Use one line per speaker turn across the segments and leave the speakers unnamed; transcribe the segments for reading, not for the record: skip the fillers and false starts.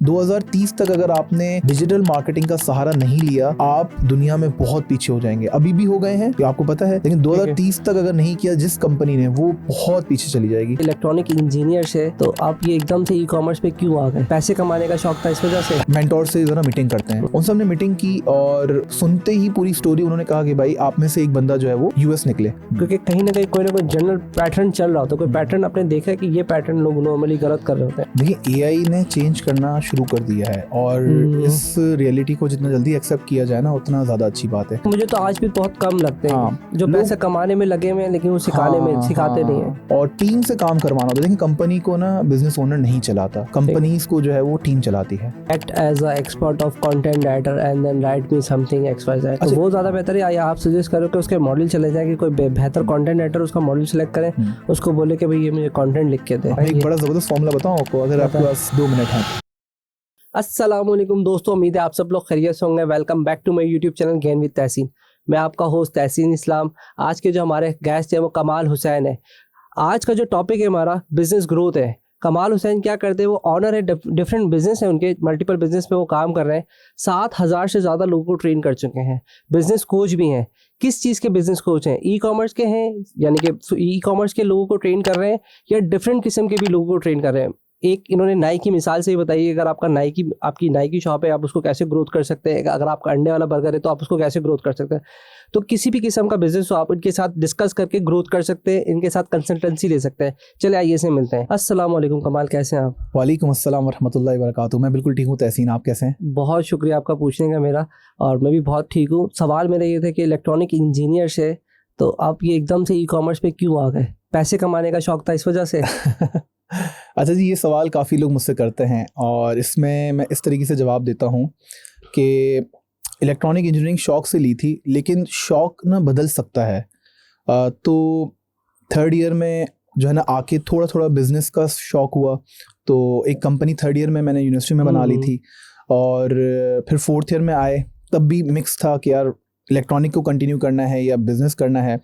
2030 तक अगर आपने डिजिटल मार्केटिंग का सहारा नहीं लिया, आप दुनिया में बहुत पीछे हो जाएंगे। अभी भी हो गए हैं, ये आपको पता है, लेकिन 2030 तक अगर नहीं किया जिस कंपनी ने, वो बहुत पीछे चली जाएगी।
इलेक्ट्रॉनिक इंजीनियर से तो आप ये एकदम से ई-कॉमर्स पे क्यों आ गए? पैसे कमाने का शौक था इस वजह से?
मेंटोर से जरा मीटिंग करते हैं, उनसे हमने मीटिंग की और सुनते ही पूरी स्टोरी उन्होंने कहा कि भाई आप में से एक बंदा जो है वो यूएस निकले,
क्योंकि कहीं ना कहीं कोई ना कोई जनरल पैटर्न चल रहा होता है। कोई पैटर्न आपने देखा है कि ये पैटर्न लोग नॉर्मली गलत कर रहे होते हैं?
देखिए एआई ने चेंज करना शुरू कर दिया है और इस रियलिटी को जितना जल्दी एक्सेप्ट किया जाए ना उतना ज्यादा अच्छी बात है।
मुझे तो आज भी बहुत कम लगते हैं जो पैसे कमाने में लगे हुए हैं लेकिन वो सिखाते नहीं है।
और टीम से काम करवाना होता है। देखिए कंपनी को ना बिजनेस ओनर नहीं चलाता, कंपनीज को जो है वो टीम चलाती है।
Act as a expert of content writer and then write me something XYZ। तो वो ज्यादा बेहतर है या आप सजेस्ट करो कि उसके मॉडल चले जाए कि कोई बेहतर कंटेंट राइटर उसका मॉडल सेलेक्ट करें, उसको बोले कि भाई ये मुझे कंटेंट लिख के दे।
एक बड़ा जबरदस्त फॉर्मूला बताऊं आपको, अगर आपके पास 2 मिनट हैं।
अस्सलाम वालेकुम दोस्तों, उम्मीद है आप सब लोग खैरियत से होंगे। Welcome back to my YouTube channel gain with Tahseen. मैं आपका होस्ट तहसीन इस्लाम। आज के जो हमारे गेस्ट हैं वो कमाल हुसैन है। आज का जो टॉपिक है हमारा बिजनेस ग्रोथ है। कमाल हुसैन क्या करते हैं, वो ऑनर है, डिफरेंट बिजनेस है उनके, मल्टीपल बिजनेस पे वो काम कर रहे हैं। 7,000 से ज़्यादा लोगों को ट्रेन कर चुके हैं। बिजनेस कोच भी हैं। किस चीज़ के बिजनेस कोच हैं? ई कॉमर्स के हैं, यानी कि ई कॉमर्स के लोगों को ट्रेन कर रहे हैं या डिफरेंट किस्म के भी लोगों को ट्रेन कर रहे हैं। एक इन्होंने नाई की मिसाल से ही बताइए, अगर आपकी नाई की शॉप है, आप उसको कैसे ग्रोथ कर सकते हैं। अगर आपका अंडे वाला बर्गर है तो आप उसको कैसे ग्रोथ कर सकते हैं। तो किसी भी किस्म का बिजनेस हो आप इनके साथ डिस्कस करके ग्रोथ कर सकते हैं, इनके साथ कंसल्टेंसी ले सकते हैं। चले आइए से मिलते हैं। अस्सलाम वालेकुम कमाल, कैसे हैं आप?
वालेकुम अस्सलाम वरहमतुल्लाहि वबरकातुहू। मैं बिल्कुल ठीक हूँ तहसीन, आप कैसे हैं?
बहुत शुक्रिया आपका पूछने का मेरा, और मैं भी बहुत ठीक हूँ। सवाल मेरा ये था कि इलेक्ट्रॉनिक इंजीनियर से तो आप ये एकदम से ई कॉमर्स पे क्यों आ गए? पैसे कमाने का शौक था इस वजह से?
अच्छा जी, ये सवाल काफ़ी लोग मुझसे करते हैं और इसमें मैं इस तरीके से जवाब देता हूँ कि इलेक्ट्रॉनिक इंजीनियरिंग शौक से ली थी, लेकिन शौक ना बदल सकता है। तो 3rd ईयर में जो है ना आके थोड़ा थोड़ा बिजनेस का शौक हुआ। तो एक कंपनी 3rd ईयर में मैंने यूनिवर्सिटी में बना ली थी और फिर 4th ईयर में आए, तब भी मिक्स था कि यार इलेक्ट्रॉनिक को कंटिन्यू करना है या बिजनेस करना है।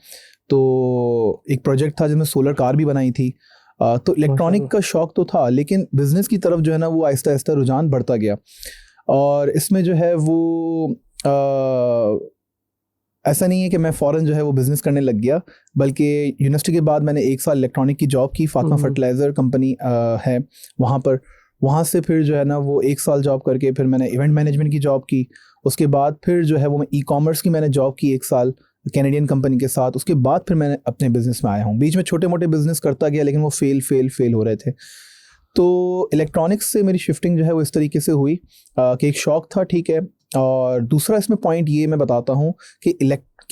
तो एक प्रोजेक्ट था जिसमें सोलर कार भी बनाई थी। तो इलेक्ट्रॉनिक का शौक तो था, लेकिन बिजनेस की तरफ जो है ना वो आहिस्ता आहिस्ता रुझान बढ़ता गया। और इसमें जो है वो ऐसा नहीं है कि मैं फ़ौरन जो है वो बिज़नेस करने लग गया, बल्कि यूनिवर्सिटी के बाद मैंने 1 साल इलेक्ट्रॉनिक की जॉब की। फातिमा फर्टिलाइज़र कंपनी है वहाँ से फिर जो है ना वो 1 साल जॉब करके फिर मैंने इवेंट मैनेजमेंट की जॉब की। उसके बाद फिर जो है वो मैं ई कॉमर्स की मैंने जॉब की 1 साल कैनेडियन कंपनी के साथ। उसके बाद फिर मैंने अपने बिज़नेस में आया हूँ। बीच में छोटे मोटे बिज़नेस करता गया, लेकिन वो फेल हो रहे थे। तो इलेक्ट्रॉनिक्स से मेरी शिफ्टिंग जो है वो इस तरीके से हुई कि एक शौक था, ठीक है। और दूसरा इसमें पॉइंट ये मैं बताता हूँ कि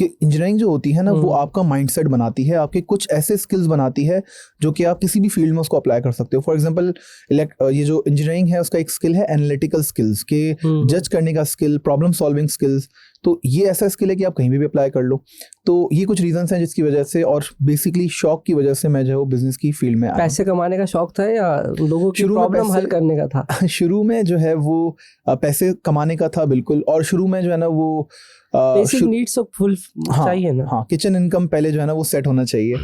इंजीनियरिंग जो होती है ना वो आपका माइंडसेट बनाती है, आपके कुछ ऐसे स्किल्स बनाती है जो कि आप किसी भी फील्ड में उसको अप्लाई कर सकते हो। फॉर एग्जांपल ये जो इंजीनियरिंग है उसका एक स्किल है एनालिटिकल स्किल्स के, जज करने का स्किल, प्रॉब्लम सॉल्विंग स्किल्स। तो ये ऐसा स्किल है कि आप कहीं भी अप्लाई कर लो। तो ये कुछ रीजंस हैं जिसकी वजह से, और बेसिकली शौक की वजह से मैं जो है वो बिजनेस की फील्ड में आया।
पैसे कमाने का शौक था या लोगों की प्रॉब्लम हल करने का था?
शुरू में जो है वो पैसे कमाने का था बिल्कुल। और शुरू में जो है ना वो
बेसिक नीड्स तो फुल चाहिए ना।
हाँ, किचन इनकम पहले जो है ना वो सेट होना चाहिए।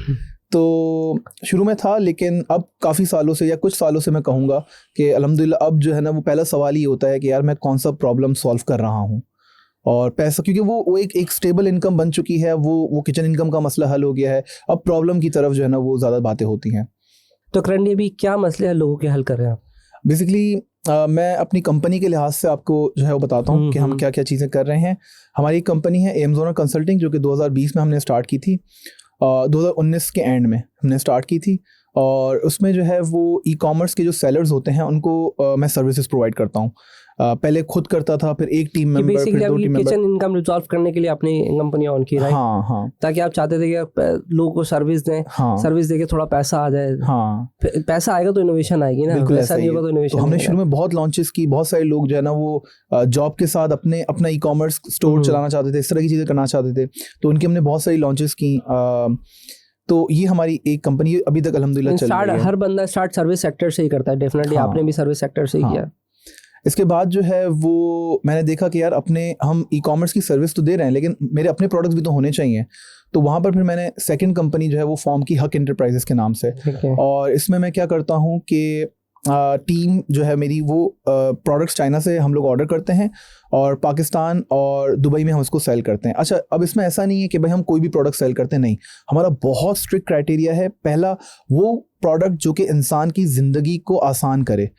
तो शुरू में था, लेकिन अब काफ़ी सालों से या कुछ सालों से मैं कहूँगा कि अल्हम्दुलिल्लाह अब जो है ना वो पहला सवाल ये होता है कि यार मैं कौन सा प्रॉब्लम सॉल्व कर रहा हूँ। और पैसा, क्योंकि वो एक स्टेबल इनकम बन चुकी है, वो किचन इनकम का मसला हल हो गया है। अब प्रॉब्लम की तरफ जो है ना वो ज़्यादा बातें होती हैं।
तो करंटली अभी क्या मसले हैं लोगों के हल कर रहे हैं आप?
बेसिकली मैं अपनी कंपनी के लिहाज से आपको जो है वो बताता हूँ कि हम क्या क्या चीज़ें कर रहे हैं। हमारी कंपनी है एमजोनर कंसल्टिंग, जो कि 2020 में हमने स्टार्ट की थी। 2019 के एंड में हमने स्टार्ट की थी। और उसमें जो है वो ई कॉमर्स के जो सेलर्स होते हैं उनको मैं सर्विसेज प्रोवाइड करता हूँ। पहले खुद करता था, फिर एक टीम मेंबर, फिर 2 team member.
Kitchen income resolve करने के लिए अपनी कंपनी ऑन की, राइट?
हाँ,
ताकि आप चाहते थे कि लोगों को सर्विस दें। सर्विस देके थोड़ा पैसा आ जाए। पैसा आएगा तो इनोवेशन आएगी ना।
बिल्कुल
ऐसा नहीं होगा तो इनोवेशन।
हमने शुरू में बहुत लॉन्चेस की। बहुत सारे लोग जो है ना वो जॉब के साथ अपना ई कॉमर्स स्टोर चलाना चाहते थे, इस तरह की चीज़ें करना चाहते थे। तो उनकी हमने बहुत सारी लॉन्चेस की। तो ये हमारी एक कंपनी अभी तक अल्हम्दुलिल्लाह चल रही है।
हर बंदा स्टार्ट सर्विस सेक्टर से ही करता है, डेफिनेटली आपने भी सर्विस सेक्टर से ही किया।
इसके बाद जो है वो मैंने देखा कि यार हम ई कॉमर्स की सर्विस तो दे रहे हैं, लेकिन मेरे अपने प्रोडक्ट्स भी तो होने चाहिए। तो वहाँ पर फिर मैंने सेकंड कंपनी जो है वो फॉर्म की, हक एंटरप्राइजेस के नाम से। और इसमें मैं क्या करता हूँ कि टीम जो है मेरी वो प्रोडक्ट्स चाइना से हम लोग ऑर्डर करते हैं और पाकिस्तान और दुबई में हम उसको सेल करते हैं। अच्छा, अब इसमें ऐसा नहीं है कि भाई हम कोई भी प्रोडक्ट सेल करते हैं, नहीं, हमारा बहुत स्ट्रिक्ट क्राइटेरिया है। पहला, वो प्रोडक्ट जो कि इंसान की ज़िंदगी को आसान करे।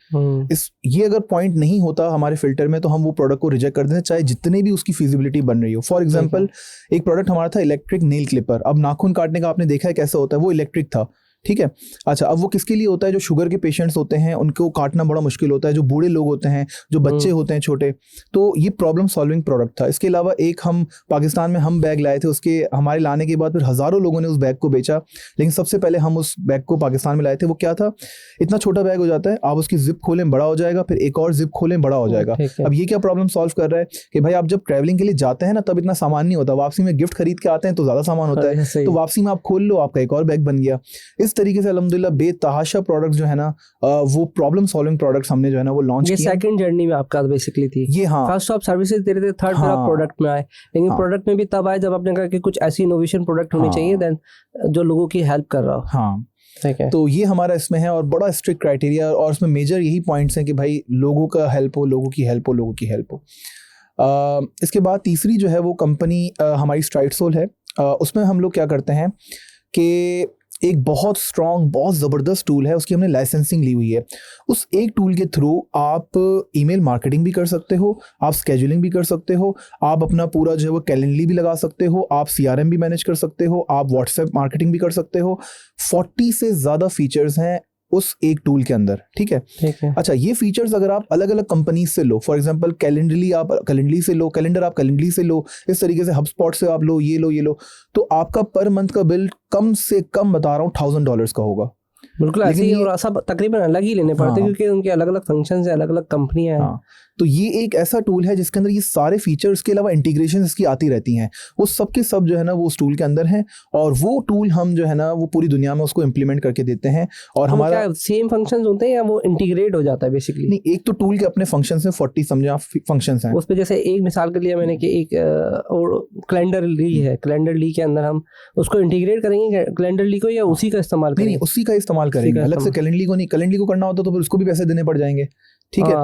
ये अगर पॉइंट नहीं होता हमारे फिल्टर में तो हम वो प्रोडक्ट को रिजेक्ट कर देते हैं, चाहे जितने भी उसकी फिजिबिलिटी बन रही हो। फॉर एग्जांपल, एक प्रोडक्ट हमारा था इलेक्ट्रिक नेल क्लिपर। अब नाखून काटने का आपने देखा है कैसा होता है, वो इलेक्ट्रिक था, ठीक है। अच्छा, अब वो किसके लिए होता है? जो शुगर के पेशेंट्स होते हैं उनको काटना बड़ा मुश्किल होता है, जो बूढ़े लोग होते हैं, जो बच्चे होते हैं छोटे। तो ये प्रॉब्लम सॉल्विंग प्रोडक्ट था। इसके अलावा एक हम पाकिस्तान में हम बैग लाए थे, उसके हमारे लाने के बाद फिर हज़ारों लोगों ने उस बैग को बेचा, लेकिन सबसे पहले हम उस बैग को पाकिस्तान में लाए थे। वो क्या था? इतना छोटा बैग हो जाता है, आप उसकी जिप खोलें बड़ा हो जाएगा, फिर एक और जिप खोलें बड़ा हो जाएगा। अब ये क्या प्रॉब्लम सॉल्व कर रहा है कि भाई आप जब ट्रैवलिंग के लिए जाते हैं ना तब इतना सामान नहीं होता, वापसी में गिफ्ट खरीद के आते हैं तो ज़्यादा सामान होता है, तो वापसी में आप खोल लो, आपका एक और बैग बन गया। इस तरीके से अल्हम्दुलिल्लाह बेतहाशा प्रोडक्ट जो है ना, वो प्रॉब्लम सॉल्विंग प्रोडक्ट्स हमने जो है ना वो लॉन्च किए।
ये सेकंड जर्नी में आपका बेसिकली थी ये। हाँ, फर्स्ट आप सर्विसेज दे रहे थे, थर्ड फिर आप प्रोडक्ट में आए, लेकिन प्रोडक्ट में भी तब आए जब आपने कहा कि कुछ ऐसी इनोवेशन प्रोडक्ट होनी चाहिए देन जो लोगों की हेल्प कर रहा हो।
हाँ, ठीक है। तो ये हमारा इसमें है और बड़ा स्ट्रिक्ट क्राइटेरिया, और उसमें मेजर यही पॉइंट्स हैं कि भाई लोगों का हेल्प हो, लोगों की हेल्प हो, लोगों की हेल्प हो। इसके बाद तीसरी जो है वो कंपनी हमारी स्ट्राइडसोल है। उसमें हम लोग क्या करते हैं कि एक बहुत स्ट्रॉन्ग, बहुत ज़बरदस्त टूल है, उसकी हमने लाइसेंसिंग ली हुई है। उस एक टूल के थ्रू आप ईमेल मार्केटिंग भी कर सकते हो, आप स्केजुलिंग भी कर सकते हो, आप अपना पूरा जो है वो कैलेंडली भी लगा सकते हो, आप CRM भी मैनेज कर सकते हो, आप व्हाट्सएप मार्केटिंग भी कर सकते हो। 40 से ज़्यादा फीचर्स हैं उस एक टूल के अंदर, ठीक है। अच्छा, ये फीचर्स अगर आप अलग अलग कंपनीज से लो, फॉर एग्जांपल कैलेंडली आप कैलेंडली से लो, कैलेंडर आप कैलेंडली से लो, इस तरीके से HubSpot से आप लो, ये लो, तो आपका पर मंथ का बिल कम से कम बता रहा हूँ $1000 का होगा।
बिल्कुल ऐसे ही, और सब तकरीबन अलग ही लेने पड़ते हैं क्योंकि उनके अलग अलग फंक्शंस हैं, अलग अलग कंपनियां हैं।
तो ये एक ऐसा टूल है जिसके अंदर ये सारे फीचर्स के अलावा इंटीग्रेशन इसकी आती रहती हैं, वो सब के सब जो है ना वो उस टूल के अंदर हैं, और वो टूल हम जो है ना वो पूरी दुनिया में उसको इम्प्लीमेंट करके देते हैं। और
तो
हमारा
सेम फंक्शंस होते हैं या वो इंटीग्रेट हो जाता है बेसिकली?
नहीं, एक तो टूल के अपने फंक्शंस हैं, 40 समझे आप फंक्शंस हैं
उस पे। जैसे एक मिसाल के लिए मैंने कि एक कैलेंडरली है, कैलेंडरली के अंदर हम उसको इंटीग्रेट करेंगे कैलेंडरली को, या उसी का इस्तेमाल करेंगे?
नहीं, उसी का इस्तेमाल करेंगे, अलग से कैलेंडरली को नहीं। कैलेंडरली को करना होता तो फिर उसको भी पैसे देने पड़ जाएंगे, ठीक है।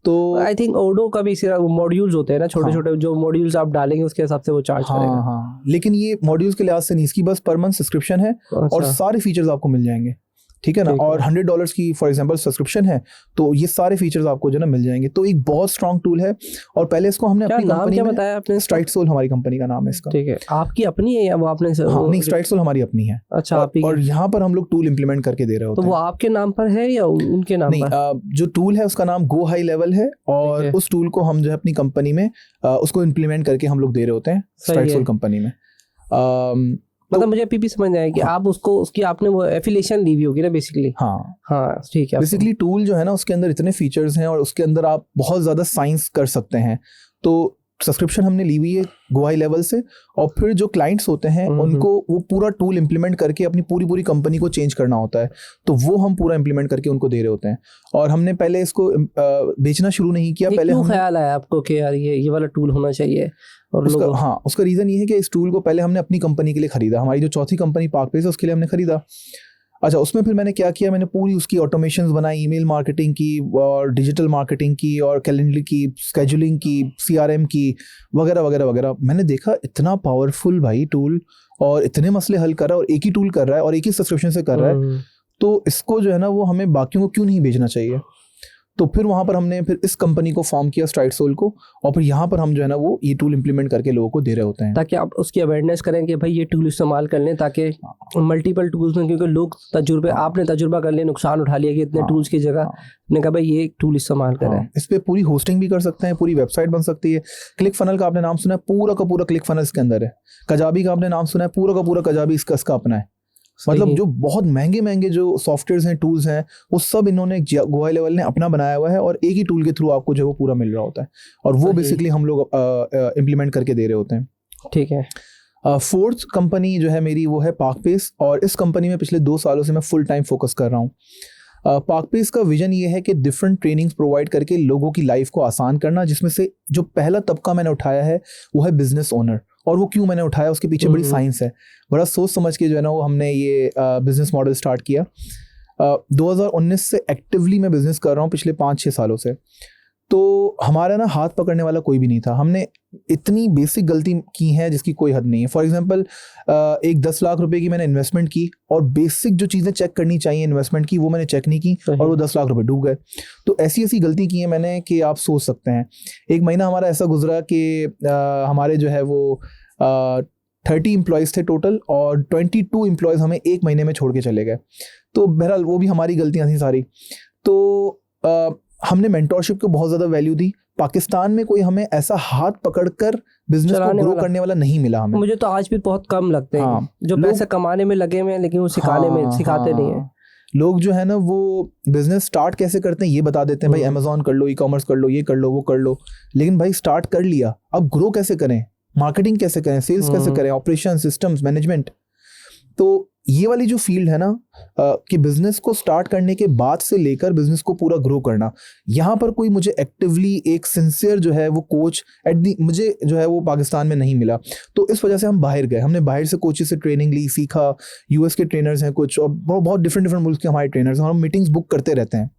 तो
आई थिंक ओडो का भी मॉड्यूल्स होते हैं ना, छोटे छोटे जो मॉड्यूल्स आप डालेंगे उसके हिसाब से वो चार्ज करेगा।
हाँ, लेकिन ये मॉड्यूल्स के लिहाज से नहीं, इसकी बस पर मंथ सब्सक्रिप्शन है और सारे फीचर्स आपको मिल जाएंगे, ठीक है ना। और $100 की फॉर एग्जांपल सब्सक्रिप्शन है तो ये सारे फीचर्स आपको जो ना मिल जाएंगे। तो एक बहुत स्ट्रॉन्ग टूल है, और पहले इसको हमने अपनी कंपनी
क्या बताया आपने?
स्ट्राइडसोल हमारी कंपनी का नाम है इसका, ठीक
है। आपकी अपनी है या वो आपने?
हाँ, नहीं, स्ट्राइडसोल हमारी अपनी है।
अच्छा,
और यहाँ पर हम लोग टूल इंप्लीमेंट करके दे रहे होते हैं।
तो वो आपके नाम पर है या उनके नाम पर?
नहीं, जो टूल है उसका नाम गो हाई लेवल है, और उस टूल को हम जो है अपनी कंपनी में उसको इंप्लीमेंट करके हम लोग दे रहे होते हैं स्ट्राइडसोल कंपनी में।
मतलब मुझे अभी समझ आया कि आप उसकी आपने वो एफिलिएशन ली हुई होगी ना बेसिकली। हाँ, ठीक है।
बेसिकली टूल जो है ना उसके अंदर इतने फीचर्स हैं और उसके अंदर आप बहुत ज़्यादा साइंस कर सकते हैं। तो सब्सक्रिप्शन हमने ली हुई है गो हाई लेवल से, और फिर जो क्लाइंट्स होते हैं उनको वो पूरा टूल इंप्लीमेंट करके अपनी पूरी कंपनी को चेंज करना होता है, तो वो हम पूरा इंप्लीमेंट करके उनको दे रहे होते हैं। और हमने पहले इसको बेचना शुरू नहीं किया। पहले
क्यों ख्याल आया आपको कि यार ये वाला टूल होना चाहिए? और
उसका रीज़न ये है कि इस टूल को पहले हमने अपनी कंपनी के लिए खरीदा, हमारी जो चौथी कंपनी पार्क पेस है उसके लिए हमने खरीदा। अच्छा, उसमें फिर मैंने क्या किया, मैंने पूरी उसकी ऑटोमेशंस बनाई, ईमेल मार्केटिंग की और डिजिटल मार्केटिंग की और कैलेंडर की, स्केजुलिंग की, CRM की, वगैरह वगैरह वगैरह। मैंने देखा इतना पावरफुल भाई टूल, और इतने मसले हल कर रहा है, और एक ही टूल कर रहा है, और एक ही सब्सक्रिप्शन से कर रहा है, तो इसको जो है ना वो हमें बाकियों को क्यों नहीं बेचना चाहिए। तो फिर वहाँ पर हमने फिर इस कंपनी को फॉर्म किया, स्ट्राइडसोल को, और फिर यहाँ पर हम जो है ना वो ये टूल इंप्लीमेंट करके लोगों को दे रहे होते हैं,
ताकि आप उसकी अवेयरनेस करें कि भाई ये टूल इस्तेमाल कर लें, ताकि मल्टीपल टूल्स में, क्योंकि लोग आपने तजुर्बा कर लिया, नुकसान उठा लिया कि इतने टूल्स की जगह ने कहा भाई ये एक टूल इस्तेमाल करें।
इस पर पूरी होस्टिंग भी कर सकते हैं, पूरी वेबसाइट बन सकती है। क्लिक फनल का आपने नाम सुना है, पूरा का पूरा क्लिक फनल इसके अंदर है। कजाबी का आपने नाम सुना है, पूरा का पूरा कजाबी इसका अपना है। मतलब जो बहुत महंगे जो सॉफ्टवेयर्स हैं, टूल्स हैं, वो सब इन्होंने गो हाई लेवल ने अपना बनाया हुआ है, और एक ही टूल के थ्रू आपको जो है वो पूरा मिल रहा होता है, और वो बेसिकली हम लोग इम्प्लीमेंट करके दे रहे होते हैं,
ठीक है।
फोर्थ कंपनी जो है मेरी वो है पार्क पेस, और इस कंपनी में पिछले 2 सालों से मैं फुल टाइम फोकस कर रहा हूँ। पार्क पेस का विजन ये है कि डिफरेंट ट्रेनिंग्स प्रोवाइड करके लोगों की लाइफ को आसान करना, जिसमें से जो पहला तबका मैंने उठाया है वो है बिजनेस ओनर। और वो क्यों मैंने उठाया, उसके पीछे बड़ी साइंस है, बड़ा सोच समझ के जो है ना वो हमने ये बिजनेस मॉडल स्टार्ट किया। 2019 से एक्टिवली मैं बिजनेस कर रहा हूँ पिछले 5-6 सालों से। तो हमारा ना हाथ पकड़ने वाला कोई भी नहीं था। हमने इतनी बेसिक गलती की है जिसकी कोई हद नहीं है। फॉर एग्जांपल एक 10 लाख रुपए की मैंने इन्वेस्टमेंट की और बेसिक जो चीज़ें चेक करनी चाहिए इन्वेस्टमेंट की वो मैंने चेक नहीं की और वो 10 लाख रुपए डूब गए। तो ऐसी ऐसी गलती की है मैंने कि आप सोच सकते हैं। एक महीना हमारा ऐसा गुजरा कि हमारे जो है वो 30 एम्प्लॉयज़ थे टोटल और 22 एम्प्लॉयज़ हमें एक महीने में छोड़ के चले गए। तो बहरहाल वो भी हमारी गलतियाँ थी सारी। तो हमने मेंटोरशिप को बहुत ज़्यादा वैल्यू दी। पाकिस्तान में कोई हमें ऐसा हाथ पकड़कर बिजनेस को ग्रो करने वाला नहीं मिला हमें।
मुझे तो आज भी बहुत कम लगते हैं जो पैसे कमाने में लगे हुए हैं लेकिन वो सिखाने में सिखाते नहीं है।
लोग जो है ना वो बिजनेस स्टार्ट कैसे करते हैं ये बता देते हैं, भाई अमेजोन कर लो, ई कॉमर्स कर लो, ये कर लो, वो कर लो। लेकिन भाई स्टार्ट कर लिया, अब ग्रो कैसे करें, मार्केटिंग कैसे करें, सेल्स कैसे करें, ऑपरेशन, सिस्टम्स, मैनेजमेंट। तो ये वाली जो फील्ड है ना कि बिजनेस को स्टार्ट करने के बाद से लेकर बिजनेस को पूरा ग्रो करना, यहाँ पर कोई मुझे एक्टिवली एक सिंसियर जो है वो कोच मुझे जो है वो पाकिस्तान में नहीं मिला। तो इस वजह से हम बाहर गए, हमने बाहर से कोचेस से ट्रेनिंग ली, सीखा। यूएस के ट्रेनर्स हैं कुछ और बहुत डिफरेंट मुल्क के हमारे ट्रेनर्स हैं, हम मीटिंग्स बुक करते रहते हैं।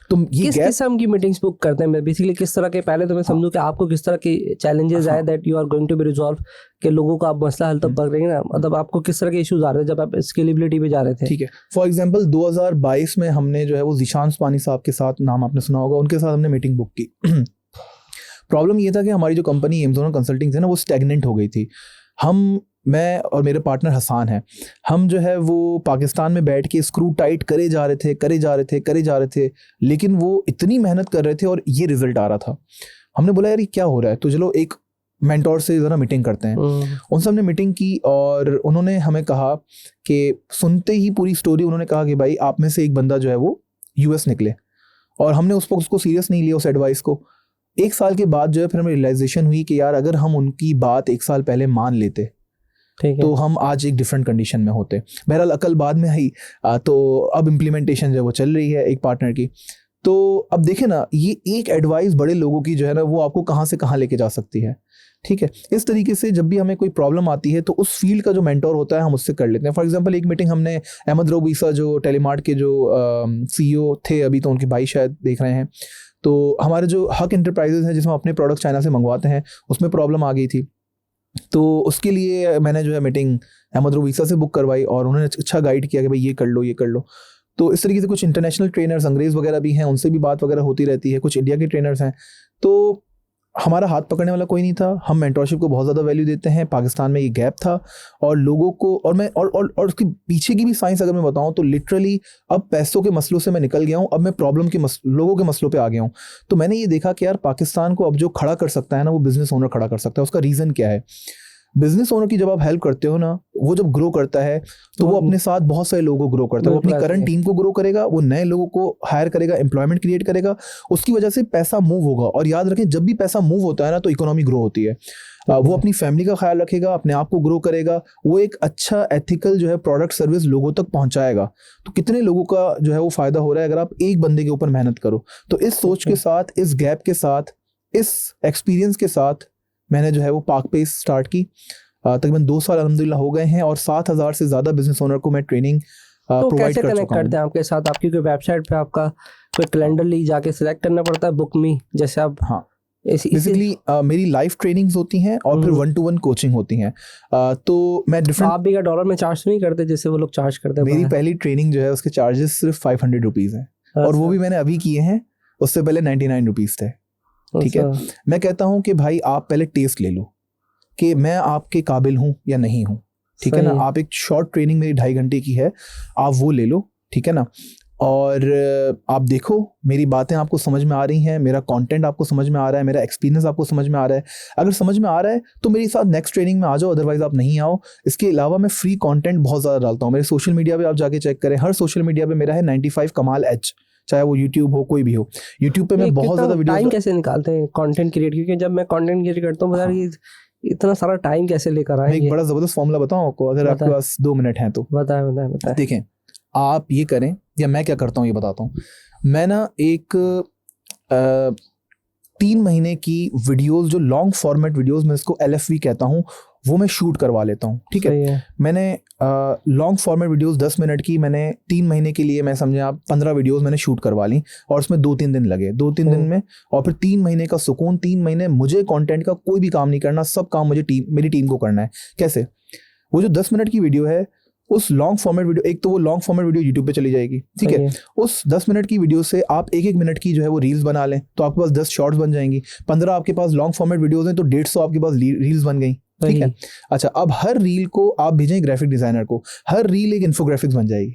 तो ये
किस किस्म की मीटिंग्स बुक करते हैं बेसिकली, किस तरह के, पहले तो मैं समझूं कि आपको किस तरह की चैलेंजेस आए that you are going to be resolve, कि लोगों का आप मसला हल तब कर रहे हैं ना, मतलब आपको किस तरह के इश्यूज आ रहे थे जब आप स्केलेबिलिटी पे जा रहे थे?
ठीक है, फॉर एग्जांपल 2022 में हमने जो है वो ज़ीशान उस्मानी साहब के साथ, नाम आपने सुना होगा, उनके साथ हमने मीटिंग बुक की। प्रॉब्लम ये था कि हमारी जो कंपनी एमजोन कंसल्टिंग है ना वो स्टैग्नेंट हो गई थी। मैं और मेरे पार्टनर हसान हैं, हम जो है वो पाकिस्तान में बैठ के स्क्रू टाइट करे जा रहे थे, लेकिन वो इतनी मेहनत कर रहे थे और ये रिजल्ट आ रहा था। हमने बोला यार ये क्या हो रहा है, तो चलो एक मेंटोर से ज़रा मीटिंग करते हैं। उनसे हमने मीटिंग की और उन्होंने हमें कहा कि सुनते ही पूरी स्टोरी, उन्होंने कहा कि भाई आप में से एक बंदा जो है वो यूएस निकले, और हमने उसको सीरियस नहीं लिया उस एडवाइस को। 1 साल के बाद जो है फिर हमें रियलाइजेशन हुई कि यार अगर हम उनकी बात 1 साल पहले मान लेते तो हम आज एक डिफरेंट कंडीशन में होते। बहरहाल अकल बाद में आई, तो अब इम्प्लीमेंटेशन जो वो चल रही है एक पार्टनर की। तो अब देखें ना, ये एक एडवाइस बड़े लोगों की जो है ना वो आपको कहाँ से कहाँ लेके जा सकती है। ठीक है, इस तरीके से जब भी हमें कोई प्रॉब्लम आती है तो उस फील्ड का जो मेंटोर होता है हम उससे कर लेते हैं। फॉर एग्जांपल एक मीटिंग हमने अहमद रऊबीसा जो टेलीमार्ट के जो CEO थे, अभी तो उनके भाई शायद देख रहे हैं, तो हमारे जो हक इंटरप्राइजेज हैं जिसमें अपने प्रोडक्ट चाइना से मंगवाते हैं उसमें प्रॉब्लम आ गई थी। तो उसके लिए मैंने जो है मीटिंग अहमद रऊबीसा से बुक करवाई और उन्होंने अच्छा गाइड किया कि भाई ये कर लो। तो इस तरीके से कुछ इंटरनेशनल ट्रेनर्स अंग्रेज़ वगैरह भी हैं, उनसे भी बात वगैरह होती रहती है, कुछ इंडिया के ट्रेनर्स हैं। तो हमारा हाथ पकड़ने वाला कोई नहीं था। हम मेंटोरशिप को बहुत ज़्यादा वैल्यू देते हैं। पाकिस्तान में ये गैप था और लोगों को, और मैं और उसके पीछे की भी साइंस अगर मैं बताऊं तो लिटरली अब पैसों के मसलों से मैं निकल गया हूं, अब मैं प्रॉब्लम के लोगों के मसलों पे आ गया हूं। तो मैंने ये देखा कि यार पाकिस्तान को अब जो खड़ा कर सकता है ना वो बिजनेस ओनर खड़ा कर सकता है। उसका रीज़न क्या है? बिजनेस ओनर की जब आप हेल्प करते हो ना, वो जब ग्रो करता है तो वो अपने साथ बहुत सारे लोगों को ग्रो करता है। वो अपनी करंट टीम को ग्रो करेगा, वो नए लोगों को हायर करेगा, एम्प्लॉयमेंट क्रिएट करेगा, उसकी वजह से पैसा मूव होगा। और याद रखें जब भी पैसा मूव होता है ना तो इकोनॉमी ग्रो होती है। वो अपनी फैमिली का ख्याल रखेगा, अपने आप को ग्रो करेगा, वो एक अच्छा एथिकल जो है प्रोडक्ट सर्विस लोगों तक पहुंचाएगा। तो कितने लोगों का जो है वो फायदा हो रहा है अगर आप एक बंदे के ऊपर मेहनत करो। तो इस सोच के साथ, इस गैप के साथ, इस एक्सपीरियंस के साथ मैंने जो है वो पाक पेस स्टार्ट की। तकरीबन 2 साल अल्हम्दुलिल्लाह हो गए हैं और 7,000 से ज़्यादा बिजनेस ओनर को मैं ट्रेनिंग प्रोवाइड कर चुका हूं।
कनेक्ट करते हैं आपके साथ? आपकी कोई वेबसाइट पे आपका कोई कैलेंडर ली जाके सिलेक्ट करना पड़ता है, बुक मी जैसे आप? हाँ,
बेसिकली मेरी लाइव ट्रेनिंग्स होती हैं और फिर 1-to-1 कोचिंग होती हैं। तो मैं डिफरेंट,
आप भी का डॉलर में चार्ज नहीं करते जैसे वो लोग चार्ज करते हैं?
मेरी पहली ट्रेनिंग जो है उसके चार्जेस सिर्फ 500 रुपीज़ हैं और वो भी मैंने अभी किए हैं, उससे पहले 99 रुपीज़ थे। ठीक है, मैं कहता हूँ कि भाई आप पहले टेस्ट ले लो कि मैं आपके काबिल हूँ या नहीं हूँ। ठीक है ना, आप एक शॉर्ट ट्रेनिंग मेरी 2.5 घंटे की है, आप वो ले लो। ठीक है ना, और आप देखो मेरी बातें आपको समझ में आ रही हैं, मेरा कंटेंट आपको समझ में आ रहा है, मेरा एक्सपीरियंस आपको समझ में आ रहा है। अगर समझ में आ रहा है तो मेरे साथ नेक्स्ट ट्रेनिंग में आ जाओ, अदरवाइज आप नहीं आओ। इसके अलावा मैं फ्री कंटेंट बहुत ज़्यादा डालता हूँ। मेरे सोशल मीडिया पे आप जाके चेक करें, हर सोशल मीडिया पे मेरा है 95 कमाल एच, चाहे वो यूट्यूब हो कोई भी हो। यूट्यूब पे मैं बहुत ज़्यादा वीडियो।
टाइम कैसे निकालते हैं कंटेंट क्रिएट? क्योंकि जब मैं कंटेंट क्रिएट करता हूँ यार इतना सारा टाइम कैसे लेकर आए?
एक बड़ा ज़बरदस्त फॉर्मूला बताऊँ आपको, अगर आपके पास 2 मिनट हैं तो।
बताएं।
देखें, आप ये करें या मैं क्या करता हूँ ये बताता हूँ। मैं ना एक 3 महीने की वीडियोस, जो लॉन्ग फॉर्मेट वीडियोस, मैं इसको LFV कहता हूँ, वो मैं शूट करवा लेता हूँ। ठीक है, मैंने लॉन्ग फॉर्मेट वीडियोस 10 मिनट की मैंने 3 महीने के लिए, मैं समझे आप 15 वीडियोस मैंने शूट करवा ली, और उसमें 2-3 दिन लगे, 2-3 दिन में, और फिर 3 महीने का सुकून। 3 महीने मुझे कंटेंट का कोई भी काम नहीं करना, सब काम मुझे मेरी टीम को करना है। कैसे? वो जो 10 मिनट की वीडियो है, उस लॉन्ग फॉर्मेट वीडियो, एक तो वो लॉन्ग फॉर्मेट वीडियो यूट्यूब पे चली जाएगी। ठीक है, उस 10 मिनट की वीडियो से आप 1-1 मिनट की जो है वो रील्स बना लें, तो आपके पास 10 शॉर्ट्स बन जाएंगी। 15 आपके पास लॉन्ग फॉर्मेट वीडियोस हैं, तो 150 आपके पास रील्स बन गई। ठीक है, अच्छा, अब हर रील को आप भेजें ग्राफिक डिजाइनर को, हर रील एक इन्फोग्राफिक्स बन जाएगी।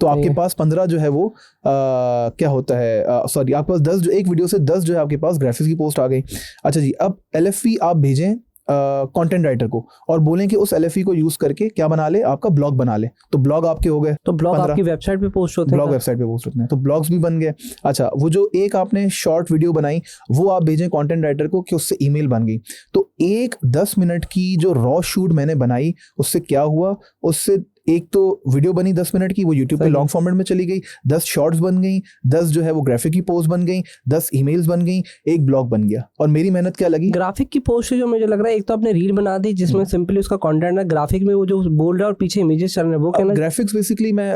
तो आपके पास 15 जो है वो क्या होता है, सॉरी, आपके पास 10, जो एक वीडियो से 10 जो है आपके पास ग्राफिक्स की पोस्ट आ गई। अच्छा जी, अब LFV आप भेजें कंटेंट राइटर को और बोलें कि उस LFV को यूज करके क्या बना ले, आपका ब्लॉग बना ले। तो ब्लॉग आपके हो गए,
तो ब्लॉग आपकी वेबसाइट पे पोस्ट होते हैं,
ब्लॉग वेबसाइट पे पोस्ट होते हैं, तो ब्लॉग्स भी बन गए। अच्छा, वो जो एक आपने शॉर्ट वीडियो बनाई, वो आप भेजें कंटेंट राइटर को कि उससे ईमेल बन गई। तो एक 10 मिनट की जो रॉ शूट मैंने बनाई, उससे क्या हुआ, उससे एक तो वीडियो बनी 10 मिनट की, वो यूट्यूब पे लॉन्ग फॉर्मेट में चली गई, 10 शॉर्ट्स बन गई, 10 जो है वो ग्राफिक की पोस्ट बन गई, 10 ईमेल्स बन गई, एक ब्लॉग बन गया। और मेरी मेहनत क्या लगी?
ग्राफिक की पोस्ट से जो मुझे लग रहा है, एक तो आपने रील बना दी जिसमें सिंपली उसका कंटेंट है, ग्राफिक में वो जो बोल रहा है और पीछे इमेजेस चल रहे हैं, वो कहना
ग्राफिक्स बेसिकली मैं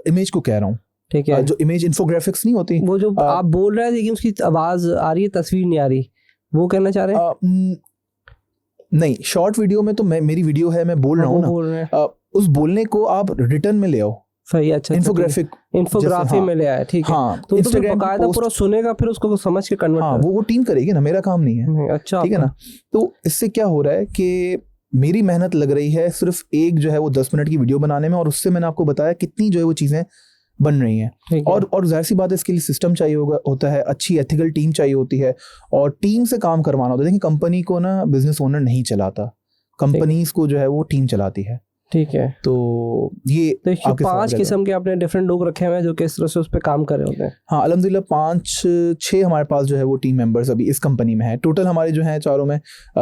इमेज को कह रहा हूँ।
ठीक है,
जो इमेज इन्फोग्राफिक्स नहीं होती,
वो जो आप बोल रहे हैं लेकिन उसकी आवाज आ रही है, तस्वीर नहीं आ रही, वो कहना चाह रहे हैं?
नहीं, शॉर्ट वीडियो में तो मेरी वीडियो है, मैं बोल रहा हूँ ना, उस बोलने को आप रिटर्न में ले आओ।
सही, अच्छा, इन्फोग्राफी में ले आया। ठीक है,
हाँ,
तो बकायदा पूरा सुनेगा, फिर उसको समझ के कन्वर्ट।
हाँ, वो टीम करेगी ना, मेरा काम नहीं है।
अच्छा,
ठीक है ना। तो इससे क्या हो रहा है कि मेरी मेहनत लग रही है सिर्फ एक जो है वो 10 मिनट की वीडियो बनाने में, और उससे मैंने आपको बताया कितनी जो है वो चीजें बन रही हैं। और जाहिर सी बात है, इसके लिए सिस्टम चाहिए होता है, अच्छी एथिकल टीम चाहिए होती है, और टीम से काम करवाना होता है। देखिए, कंपनी को ना बिजनेस ओनर नहीं चलाता, कंपनीज को जो है वो टीम चलाती है।
ठीक है,
तो ये
तो 5 किस्म के आपने डिफरेंट लोग रखे हुए हैं जो किस तरह से उस पर काम कर रहे होते हैं।
हाँ, अल्हम्दुलिल्लाह 5-6 हमारे पास जो है वो टीम मेंबर्स अभी इस कंपनी में है। टोटल हमारे जो हैं चारों में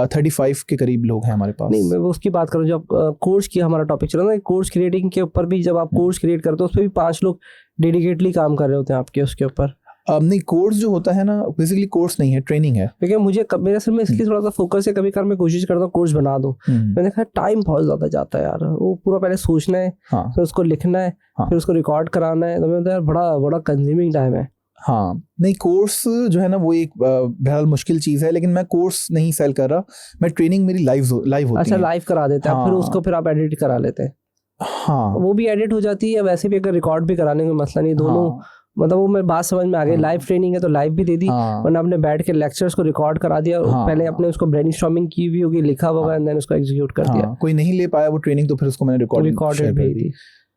35 के करीब लोग हैं हमारे पास।
नहीं, मैं उसकी बात करूँ, जब कोर्स की हमारा टॉपिक चल रहा है, कोर्स क्रिएटिंग के ऊपर भी, जब आप कोर्स क्रिएट करते हो उस पर भी 5 लोग डेडिकेटली काम कर रहे होते हैं आपके उसके ऊपर।
नहीं, कोर्स जो होता है ना, बेसिकली कोर्स नहीं है, ट्रेनिंग है।
क्योंकि मुझे मेरे असल में इसकी थोड़ा सा फोकस है, कभी मैं कोशिश करता हूँ कोर्स बना दूँ, मैंने देखा टाइम बहुत ज्यादा जाता है यार, वो पूरा पहले सोचना है, फिर उसको लिखना है, फिर उसको रिकॉर्ड कराना है, तो मैंने यार बड़ा कंज्यूमिंग टाइम है।
हाँ, नहीं, कोर्स जो है ना वो एक बहरहाल मुश्किल चीज़ है, लेकिन मैं कोर्स नहीं सेल कर रहा, मैं ट्रेनिंग मेरी लाइव होती है।
अच्छा, लाइव करा देते हैं, फिर उसको फिर आप एडिट करा लेते हैं।
हाँ,
वो भी एडिट हो जाती है, वैसे भी अगर रिकॉर्ड भी कराने में मसला नहीं, दोनों मतलब वो मेरी बात समझ में आ गई। लाइव ट्रेनिंग है तो लाइव भी दे दी, वरना आपने बैठ के लेक्चर्स को रिकॉर्ड करा दिया, पहले अपने उसको ब्रेनस्टॉर्मिंग की हुई होगी, लिखा होगा, एंड देन उसको एग्जीक्यूट कर दिया।
कोई नहीं ले पाया वो ट्रेनिंग, तो फिर उसको मैंने रिकॉर्डेड भेज दी।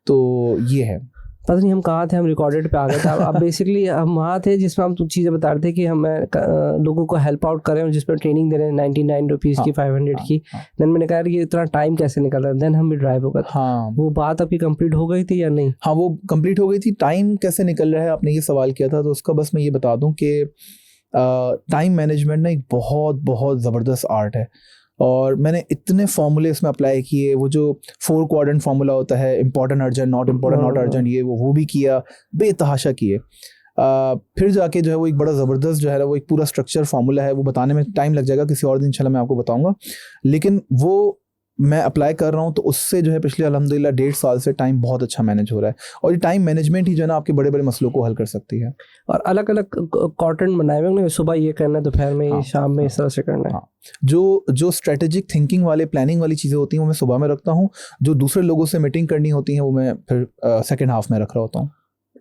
तो ये है।
पता नहीं हम कहाँ थे, हम रिकॉर्डेड पे आ गए थे। अब बेसिकली हम वहाँ थे जिसमें हम चीज़ें बता रहे थे कि हम लोगों को हेल्प आउट कर रहे हैं, जिसमें ट्रेनिंग दे रहे हैं 99 रुपीज़ की, 500 की। देन मैंने कहा कि इतना टाइम कैसे निकल रहा है, देन हम भी ड्राइव होगा।
हाँ,
वो बात आपकी कंप्लीट हो गई थी या नहीं?
हाँ, वो कंप्लीट हो गई थी। टाइम कैसे निकल रहा है, आपने ये सवाल किया था, तो उसका बस मैं ये बता दूं कि टाइम मैनेजमेंट ना एक बहुत बहुत ज़बरदस्त आर्ट है, और मैंने इतने फॉर्मूले इसमें अप्लाई किए। वो जो 4 क्वाड्रेंट फार्मूला होता है, important, urgent, not important, not urgent, ये वो भी किया, बेतहाशा किए। फिर जाके जो है वो एक बड़ा ज़बरदस्त जो है वो एक पूरा स्ट्रक्चर फार्मूला है, वो बताने में टाइम लग जाएगा, किसी और दिन इंशाल्लाह मैं आपको बताऊंगा। लेकिन वो मैं अप्लाई कर रहा हूँ, तो उससे जो है पिछले अल्हम्दुलिल्लाह 1.5 साल से टाइम बहुत अच्छा मैनेज हो रहा है, और ये टाइम मैनेजमेंट ही जो है ना आपके बड़े बड़े मसलों को हल कर सकती है।
और अलग अलग क्वाड्रेंट बनाए हुए, सुबह ये करना है, दोपहर में, शाम में, इस तरह से करना है।
जो स्ट्रेटेजिक थिंकिंग वाले, प्लानिंग वाली चीज़ें होती हैं वो मैं सुबह में रखता हूँ, जो दूसरे लोगों से मीटिंग करनी होती हैं वो मैं फिर सेकेंड हाफ में रख रहा होता हूँ।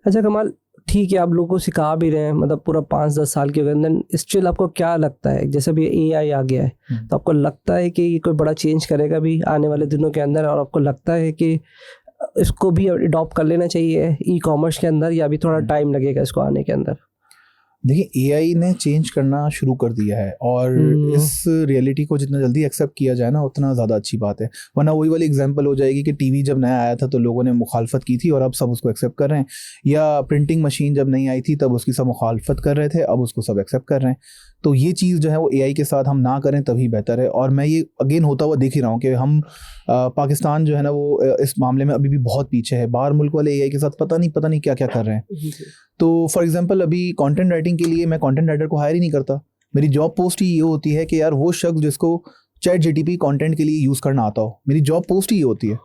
अच्छा कमाल, ठीक है, आप लोगों को सिखा भी रहे हैं, मतलब पूरा 5-10 साल के अंदर, स्टिल आपको क्या लगता है, जैसे अभी AI आ गया है, तो आपको लगता है कि ये कोई बड़ा चेंज करेगा भी आने वाले दिनों के अंदर, और आपको लगता है कि इसको भी अडॉप्ट कर लेना चाहिए ई-कॉमर्स के अंदर, या अभी थोड़ा टाइम लगेगा इसको आने के अंदर?
देखिए, AI ने चेंज करना शुरू कर दिया है, और इस रियलिटी को जितना जल्दी एक्सेप्ट किया जाए ना, उतना ज़्यादा अच्छी बात है। वरना वही वाली एग्जांपल हो जाएगी कि टीवी जब नया आया था तो लोगों ने मुखालफत की थी, और अब सब उसको एक्सेप्ट कर रहे हैं, या प्रिंटिंग मशीन जब नहीं आई थी तब उसकी सब मुखालफत कर रहे थे, अब उसको सब एक्सेप्ट कर रहे हैं। तो ये चीज़ जो है वो AI के साथ हम ना करें तभी बेहतर है। और मैं ये अगेन होता हुआ देख ही रहा हूँ कि हम पाकिस्तान जो है ना वो इस मामले में अभी भी बहुत पीछे है। बाहर मुल्क वाले AI के साथ पता नहीं क्या क्या कर रहे हैं। तो फॉर एग्जांपल अभी कंटेंट राइटिंग के लिए मैं कंटेंट राइटर को हायर ही नहीं करता, मेरी जॉब पोस्ट ही ये होती है कि यार वो शख्स जिसको चैट जीटीपी कंटेंट के लिए यूज़ करना आता हो, मेरी जॉब पोस्ट ही ये होती है।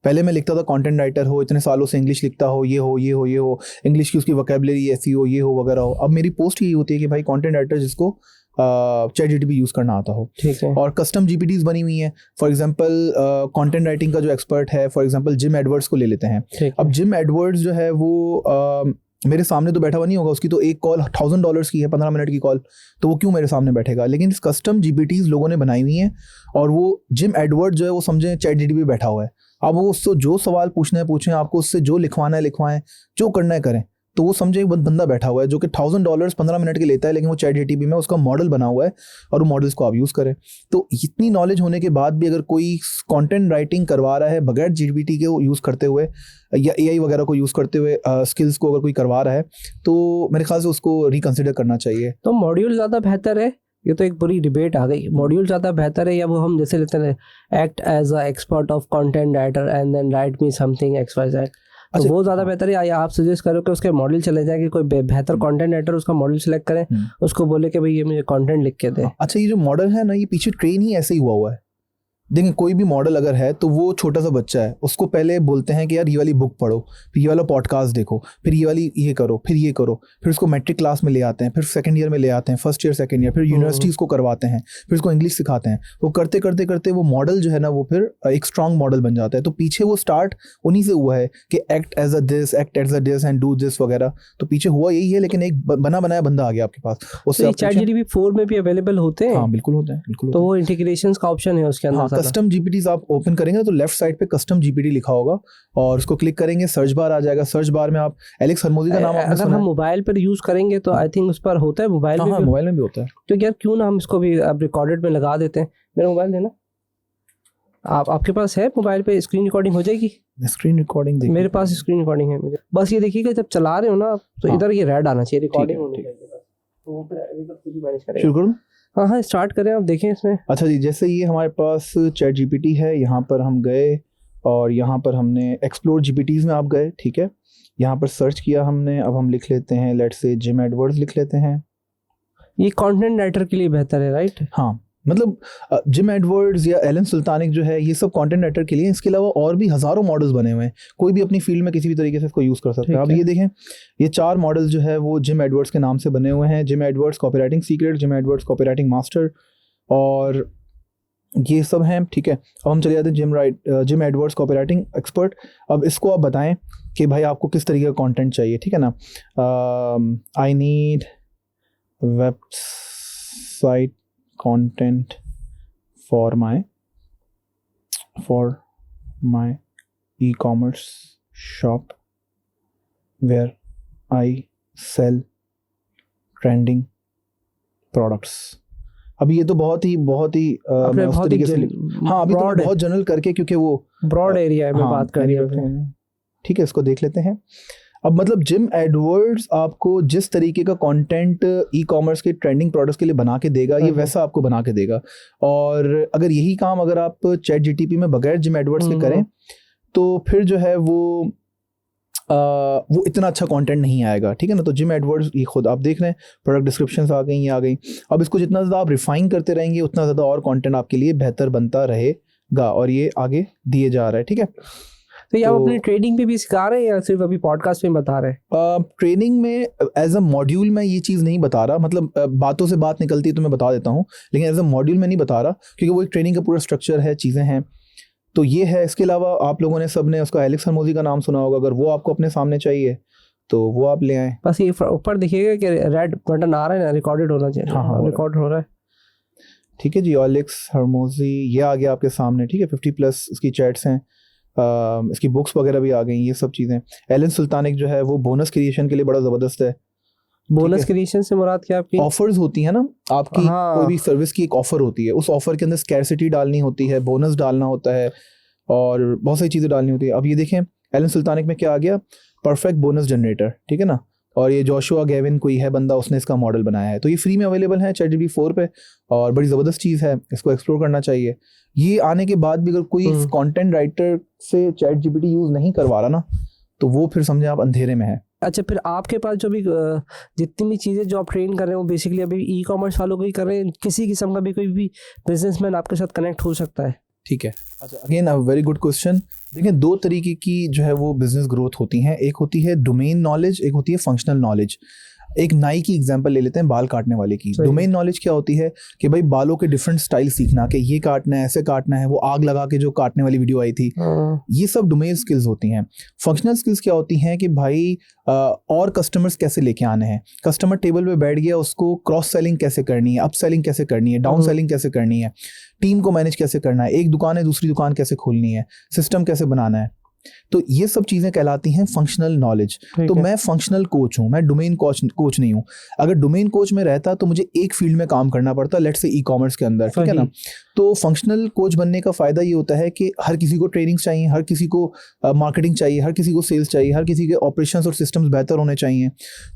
पहले मैं लिखता था कंटेंट राइटर हो, इतने सालों से इंग्लिश लिखता हो, ये हो ये हो ये हो, इंग्लिश की उसकी वोकैबुलरी ऐसी हो, ये हो वगैरह हो। अब मेरी पोस्ट ही होती है कि भाई कंटेंट राइटर जिसको चैट जीटीपी यूज़ करना आता हो।
ठीक है।
और कस्टम जीपीटीज बनी हुई हैं। फॉर एग्जांपल कंटेंट राइटिंग का जो एक्सपर्ट है, फॉर एग्जांपल जिम एडवर्ड्स को ले लेते हैं। अब जिम एडवर्ड्स जो है वो मेरे सामने तो बैठा हुआ नहीं होगा, उसकी तो एक कॉल $1000 की है, 15 मिनट की कॉल, तो वो क्यों मेरे सामने बैठेगा। लेकिन इस कस्टम जीपीटीज लोगों ने बनाई हुई हैं और वो जिम एडवर्ड जो है वो समझे चैट जीटीपी बैठा हुआ है। अब वो उससे जो सवाल पूछना है पूछें, आपको उससे जो लिखवाना है लिखवाएं, जो करना है करें। तो वो समझे एक बंदा बैठा हुआ है जो कि $1000 15 मिनट के लेता है, लेकिन वो चैट जीटीपी में उसका मॉडल बना हुआ है और वो मॉडल्स को आप यूज़ करें। तो इतनी नॉलेज होने के बाद भी अगर कोई कंटेंट राइटिंग करवा रहा है बगैर जीपीटी के यूज़ करते हुए या एआई वगैरह को यूज़ करते हुए स्किल्स को अगर कोई करवा रहा है, तो मेरे ख्याल से उसको रिकंसिडर करना चाहिए।
तो मॉड्यूल ज़्यादा बेहतर है? ये तो एक पूरी डिबेट आ गई, मॉड्यूल ज़्यादा बेहतर है या वो हम जैसे लेते हैं act as a expert of content writer and then write me something XYZ, तो वो ज़्यादा बेहतर है? या आप सजेस्ट करो कि उसके मॉडल चले जाए कि कोई बेहतर कंटेंट राइटर उसका मॉडल सेलेक्ट करें, उसको बोले कि भाई ये मुझे कंटेंट लिख के दे।
अच्छा, ये जो मॉडल है ना, ये पीछे ट्रेन ही ऐसे ही हुआ है। देखिए, कोई भी मॉडल अगर है तो वो छोटा सा बच्चा है, उसको पहले बोलते हैं कि यार ये वाली बुक पढ़ो, फिर ये वाला पॉडकास्ट देखो, फिर ये वाली ये करो, फिर ये करो, फिर उसको मैट्रिक क्लास में ले आते हैं, फिर सेकंड ईयर में ले आते हैं, फर्स्ट ईयर सेकंड ईयर, फिर यूनिवर्सिटीज़ को करवाते हैं, फिर उसको इंग्लिश सिखाते हैं। वो करते करते करते वो मॉडल जो है ना वो फिर एक स्ट्रॉन्ग मॉडल बन जाता है। तो पीछे वो स्टार्ट उन्हीं से हुआ है कि act as a this and do this वगैरह। तो पीछे हुआ यही है, लेकिन एक बना बनाया बंदा आ गया आपके पास।
उससे चैट जीटीपी 4 में भी अवेलेबल होते हैं?
हाँ बिल्कुल होते हैं, बिल्कुल।
तो वो इंटीग्रेशंस का ऑप्शन है उसके अंदर।
कस्टम जीपीटीज आप ओपन करेंगे तो लेफ्ट साइड पे कस्टम जीपीटी लिखा होगा और उसको क्लिक करेंगे, सर्च बार आ जाएगा। सर्च बार में आप एलेक्स हरमोजी का नाम आपने सुना है?
अगर हम मोबाइल पर यूज करेंगे तो आई थिंक उस पर होता है मोबाइल में।
मोबाइल में भी होता है।
तो यार क्यों ना हम इसको भी अब रिकॉर्डेड में लगा देते हैं। मेरा मोबाइल देना, आपके पास है मोबाइल पे स्क्रीन रिकॉर्डिंग हो जाएगी?
स्क्रीन रिकॉर्डिंग
मेरे पास स्क्रीन रिकॉर्डिंग है। मुझे बस ये देखिएगा जब चला रहे हो ना तो इधर ये रेड आना चाहिए, रिकॉर्डिंग होनी चाहिए। तो वो फिर मैनेज करेंगे।
शुरू करूं?
हाँ स्टार्ट करें, आप देखें इसमें।
अच्छा जी, जैसे ये हमारे पास चैट जीपीटी है, यहाँ पर हम गए और यहाँ पर हमने एक्सप्लोर जीपीटीज में आप गए, ठीक है। यहाँ पर सर्च किया हमने, अब हम लिख लेते हैं लेट्स से जिम एडवर्ड्स लिख लेते हैं।
ये कंटेंट राइटर के लिए बेहतर है, राइट?
हाँ, मतलब जिम एडवर्ड्स या एलन सुल्तानिक जो है ये सब कंटेंट राइटर के लिए। इसके अलावा और भी हज़ारों मॉडल्स बने हुए हैं, कोई भी अपनी फील्ड में किसी भी तरीके से इसको यूज़ कर सकता है। अब ये देखें, ये 4 मॉडल जो है वो जिम एडवर्ड्स के नाम से बने हुए हैं। Jim Edwards copywriting secret, Jim Edwards copywriting master और ये सब हैं, ठीक है। अब हम चले जाते हैं जिम एडवर्ड्स कॉपीराइटिंग एक्सपर्ट। अब इसको आप बताएं कि भाई आपको किस तरीके का कंटेंट चाहिए, ठीक है ना। I need website content for my e-commerce shop where I sell trending products। अभी ये तो बहुत ही मैं उस तरीके से हाँ अभी तो बहुत जनरल करके, क्योंकि वो
ब्रॉड एरिया में बात कर रही है,
ठीक है। इसको देख लेते हैं। अब मतलब जिम एडवर्ड्स आपको जिस तरीके का कंटेंट ई कॉमर्स के ट्रेंडिंग प्रोडक्ट्स के लिए बना के देगा, ये वैसा आपको बना के देगा। और अगर यही काम अगर आप चैट जीटीपी में बगैर जिम एडवर्ड्स के करें तो फिर जो है वो इतना अच्छा कंटेंट नहीं आएगा, ठीक है ना। तो जिम एडवर्ड्स ये खुद आप देख रहे हैं, प्रोडक्ट डिस्क्रिप्शंस आ गई, ये आ गई। अब इसको जितना ज़्यादा आप रिफाइन करते रहेंगे उतना ज़्यादा और कंटेंट आपके लिए बेहतर बनता रहेगा और ये आगे दिए जा रहा है, ठीक है।
तो ये आप अपनी ट्रेनिंग पे भी सिखा रहे हैं या सिर्फ अभी पॉडकास्ट में बता रहे हैं?
ट्रेनिंग में एज अ मॉड्यूल में ये चीज़ नहीं बता रहा, मतलब बातों से बात निकलती है तो मैं बता देता हूँ, लेकिन एज अ मॉड्यूल में नहीं बता रहा, क्योंकि वो एक ट्रेनिंग का पूरा स्ट्रक्चर है, चीज़ें हैं। तो ये है। इसके अलावा आप लोगों ने सब ने उसका एलेक्स हरमोजी का नाम सुना होगा, अगर वो आपको अपने सामने चाहिए तो वो आप ले आएँ।
बस ये ऊपर देखिएगा कि रेड बटन आ रहा है ना, रिकॉर्डेड होना चाहिए। हाँ रिकॉर्ड हो रहा है,
ठीक है जी। एलेक्स हरमोजी ये आ गया आपके सामने, ठीक है। 50+ इसकी चैट्स हैं, इसकी बुक्स वगैरह भी आ गई, ये सब चीज़ें। एलन सुल्तानिक जो है वो बोनस क्रिएशन के लिए बड़ा ज़बरदस्त है।
बोनस क्रिएशन से मुराद क्या? आपकी
ऑफर्स होती है ना, आपकी कोई भी सर्विस की एक ऑफर होती है, उस ऑफर के अंदर स्कैरसिटी डालनी होती है, बोनस डालना होता है और बहुत सारी चीज़ें डालनी होती है। अब ये देखें एलन सुल्तानिक में क्या आ गया, परफेक्ट बोनस जनरेटर, ठीक है ना। और ये जोशुआ गेविन कोई है बंदा, उसने इसका मॉडल बनाया है। तो ये फ्री में अवेलेबल है चैट जीपीटी 4 पे और बड़ी ज़बरदस्त चीज़ है, इसको एक्सप्लोर करना चाहिए। ये आने के बाद भी अगर कोई कंटेंट राइटर से चैट जीपीटी यूज़ नहीं करवा रहा ना, तो वो फिर समझे आप अंधेरे में है।
अच्छा, फिर आपके पास जो भी जितनी भी चीज़ें जो आप ट्रेन कर रहे हो बेसिकली अभी ई कॉमर्स वालों को ही कर रहे हैं, किसी किस्म का भी कोई भी बिजनेसमैन आपके साथ कनेक्ट हो सकता है?
ठीक है। अच्छा, again a very good question. देखिए, दो तरीके की जो है वो बिजनेस ग्रोथ होती हैं। एक होती है डोमेन नॉलेज, एक होती है फंक्शनल नॉलेज। एक नाई की एग्जांपल ले लेते हैं, बाल काटने वाले की।
सही।
डोमेन नॉलेज क्या होती है कि भाई बालों के डिफरेंट स्टाइल सीखना, कि ये काटना है, ऐसे काटना है, वो आग लगा के जो काटने वाली वीडियो आई थी, ये सब डोमेन स्किल्स होती हैं। फंक्शनल स्किल्स क्या होती हैं कि भाई और कस्टमर्स कैसे लेके आने हैं, कस्टमर टेबल पे बैठ गया, उसको क्रॉस सेलिंग कैसे करनी है, अप सेलिंग कैसे करनी है, डाउन सेलिंग कैसे करनी है, टीम को मैनेज कैसे करना है, एक दुकान है दूसरी दुकान कैसे खोलनी है, सिस्टम कैसे बनाना है। तो ये सब चीजें कहलाती हैं फंक्शनल नॉलेज। तो मैं फंक्शनल कोच हूँ, मैं डोमेन कोच नहीं हूँ। अगर डोमेन कोच में रहता तो मुझे एक फील्ड में काम करना पड़ता, लेट्स से ई कॉमर्स के अंदर, ठीक है ना। तो फंक्शनल कोच बनने का फायदा ये होता है कि हर किसी को ट्रेनिंग चाहिए, हर किसी को मार्केटिंग चाहिए, हर किसी को सेल्स चाहिए, हर किसी के ऑपरेशंस और सिस्टम्स बेहतर होने चाहिए।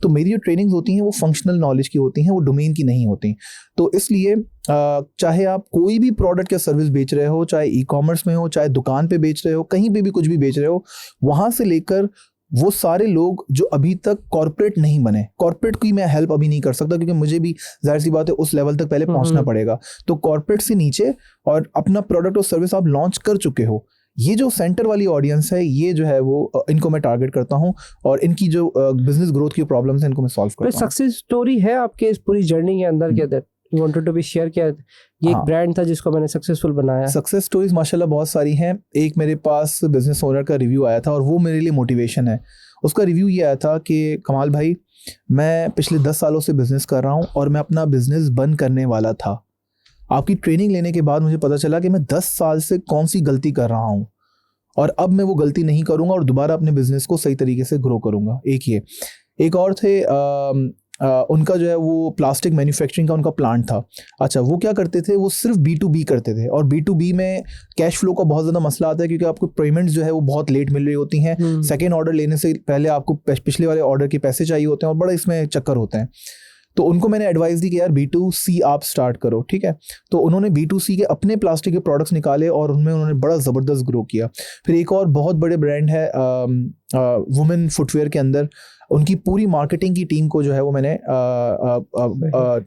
तो मेरी जो ट्रेनिंग्स होती हैं वो फंक्शनल नॉलेज की होती हैं, वो डोमेन की नहीं होती। तो इसलिए चाहे आप कोई भी प्रोडक्ट या सर्विस बेच रहे हो, चाहे ई कॉमर्स में हो, चाहे दुकान पे बेच रहे हो, कहीं पे भी कुछ भी बेच रहे हो, वहां से लेकर वो सारे लोग जो अभी तक कॉर्पोरेट नहीं बने, कॉर्पोरेट की मैं हेल्प अभी नहीं कर सकता क्योंकि मुझे भी जाहिर सी बात है उस लेवल तक पहले पहुंचना पड़ेगा। तो कॉर्पोरेट से नीचे और अपना प्रोडक्ट और सर्विस आप लॉन्च कर चुके हो, ये जो सेंटर वाली ऑडियंस है, ये जो है वो इनको मैं टारगेट करता हूँ और इनकी जो बिजनेस ग्रोथ की प्रॉब्लम्स हैं इनको मैं सॉल्व करता हूँ।
सक्सेस स्टोरी है आपके इस पूरी जर्नी के अंदर क्या that you wanted to be share किया? ये एक ब्रांड था जिसको मैंने सक्सेसफुल बनाया।
सक्सेस स्टोरीज माशाल्लाह बहुत सारी हैं। एक मेरे पास बिजनेस ओनर का रिव्यू आया था और वो मेरे लिए मोटिवेशन है। उसका रिव्यू ये आया था कि कमाल भाई, मैं पिछले 10 सालों से बिजनेस कर रहा हूँ और मैं अपना बिजनेस बंद करने वाला था। आपकी ट्रेनिंग लेने के बाद मुझे पता चला कि मैं 10 साल से कौन सी गलती कर रहा हूँ और अब मैं वो गलती नहीं करूँगा और दोबारा अपने बिजनेस को सही तरीके से ग्रो करूँगा। एक और थे उनका जो है वो प्लास्टिक मैन्युफैक्चरिंग का उनका प्लांट था। अच्छा, वो क्या करते थे, वो सिर्फ B2B करते थे और B2B में कैश फ्लो का बहुत ज़्यादा मसला आता है क्योंकि आपको पेमेंट्स जो है वो बहुत लेट मिल रही होती हैं। सेकेंड ऑर्डर लेने से पहले आपको पिछले वाले ऑर्डर के पैसे चाहिए होते हैं और बड़ा इसमें चक्कर होते हैं। तो उनको मैंने एडवाइस दी कि यार B2C आप स्टार्ट करो, ठीक है। तो उन्होंने B2C के अपने प्लास्टिक के प्रोडक्ट्स निकाले और उनमें उन्होंने बड़ा ज़बरदस्त ग्रो किया। फिर एक और बहुत बड़े ब्रांड है वुमेन फुटवेयर के अंदर, उनकी पूरी मार्केटिंग की टीम को जो है वो मैंने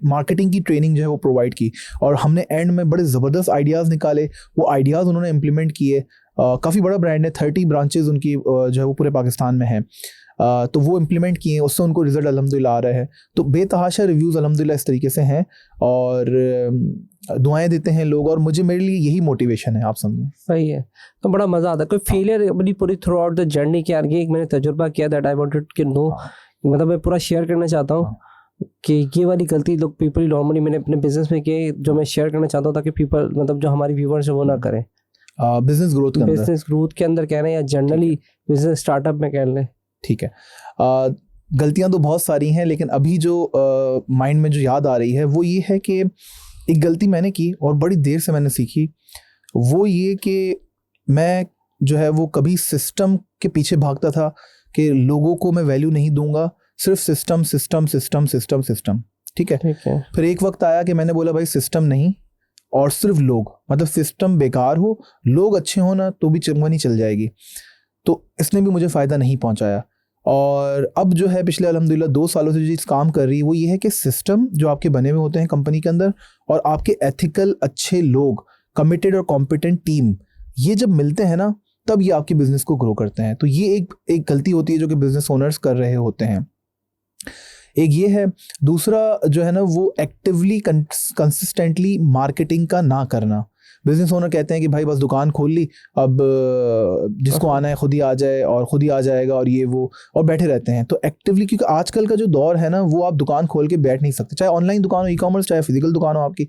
मार्केटिंग की ट्रेनिंग जो है वो प्रोवाइड की और हमने एंड में बड़े ज़बरदस्त आइडियाज़ निकाले। वो आइडियाज़ उन्होंने इम्प्लीमेंट किए। काफ़ी बड़ा ब्रांड है, 30 ब्रांचेज उनकी जो है वो पूरे पाकिस्तान में है। तो वो इम्प्लीमेंट किए, उससे उनको रिजल्ट अल्हम्दुलिल्लाह आ रहे हैं। तो बेतहाशा रिव्यूज़ अल्हम्दुलिल्लाह इस तरीके से हैं और दुआएं देते हैं लोग और मेरे लिए यही मोटिवेशन है, आप समझें।
सही है। तो बड़ा मज़ा आता है। कोई फेलियर अपनी पूरी थ्रू आउट द जर्नी की? ये एक मैंने तजुर्बा किया that I wanted to know, मतलब मैं पूरा शेयर करना चाहता हूँ कि ये वाली गलती लोग पीपल नॉर्मली मैंने अपने बिजनेस में की, जो मैं शेयर करना चाहता हूँ ताकि पीपल मतलब जो हमारे व्यूअर्स हैं वो ना करें।
बिजनेस ग्रोथ के अंदर
कह रहे हैं या जनरली बिजनेस स्टार्टअप में कह लें।
ठीक है। गलतियां तो बहुत सारी हैं लेकिन अभी जो माइंड में जो याद आ रही है वो ये है कि एक गलती मैंने की और बड़ी देर से मैंने सीखी। वो ये कि मैं जो है वो कभी सिस्टम के पीछे भागता था कि लोगों को मैं वैल्यू नहीं दूंगा, सिर्फ system system system system system, ठीक है। फिर एक वक्त आया कि मैंने बोला भाई सिस्टम नहीं और सिर्फ लोग, मतलब सिस्टम बेकार हो, लोग अच्छे हो ना तो भी चंगवानी चल जाएगी। तो इसने भी मुझे फ़ायदा नहीं पहुंचाया। और अब जो है पिछले अल्हम्दुलिल्लाह 2 सालों से जो चीज़ काम कर रही है वो ये है कि सिस्टम जो आपके बने हुए होते हैं कंपनी के अंदर और आपके एथिकल अच्छे लोग, कमिटेड और कॉम्पिटेंट टीम, ये जब मिलते हैं ना तब ये आपके बिजनेस को ग्रो करते हैं। तो ये एक गलती होती है जो कि बिजनेस ओनर्स कर रहे होते हैं। एक ये है। दूसरा जो है ना वो एक्टिवली कंसिस्टेंटली मार्केटिंग का ना करना। बिजनेस ओनर कहते हैं कि भाई बस दुकान खोल ली, अब जिसको आना है खुद ही आ जाए और खुद ही आ जाएगा और ये वो, और बैठे रहते हैं। तो एक्टिवली, क्योंकि आजकल का जो दौर है ना वो आप दुकान खोल के बैठ नहीं सकते, चाहे ऑनलाइन दुकान हो, ई कॉमर्स, चाहे फिजिकल दुकान हो आपकी।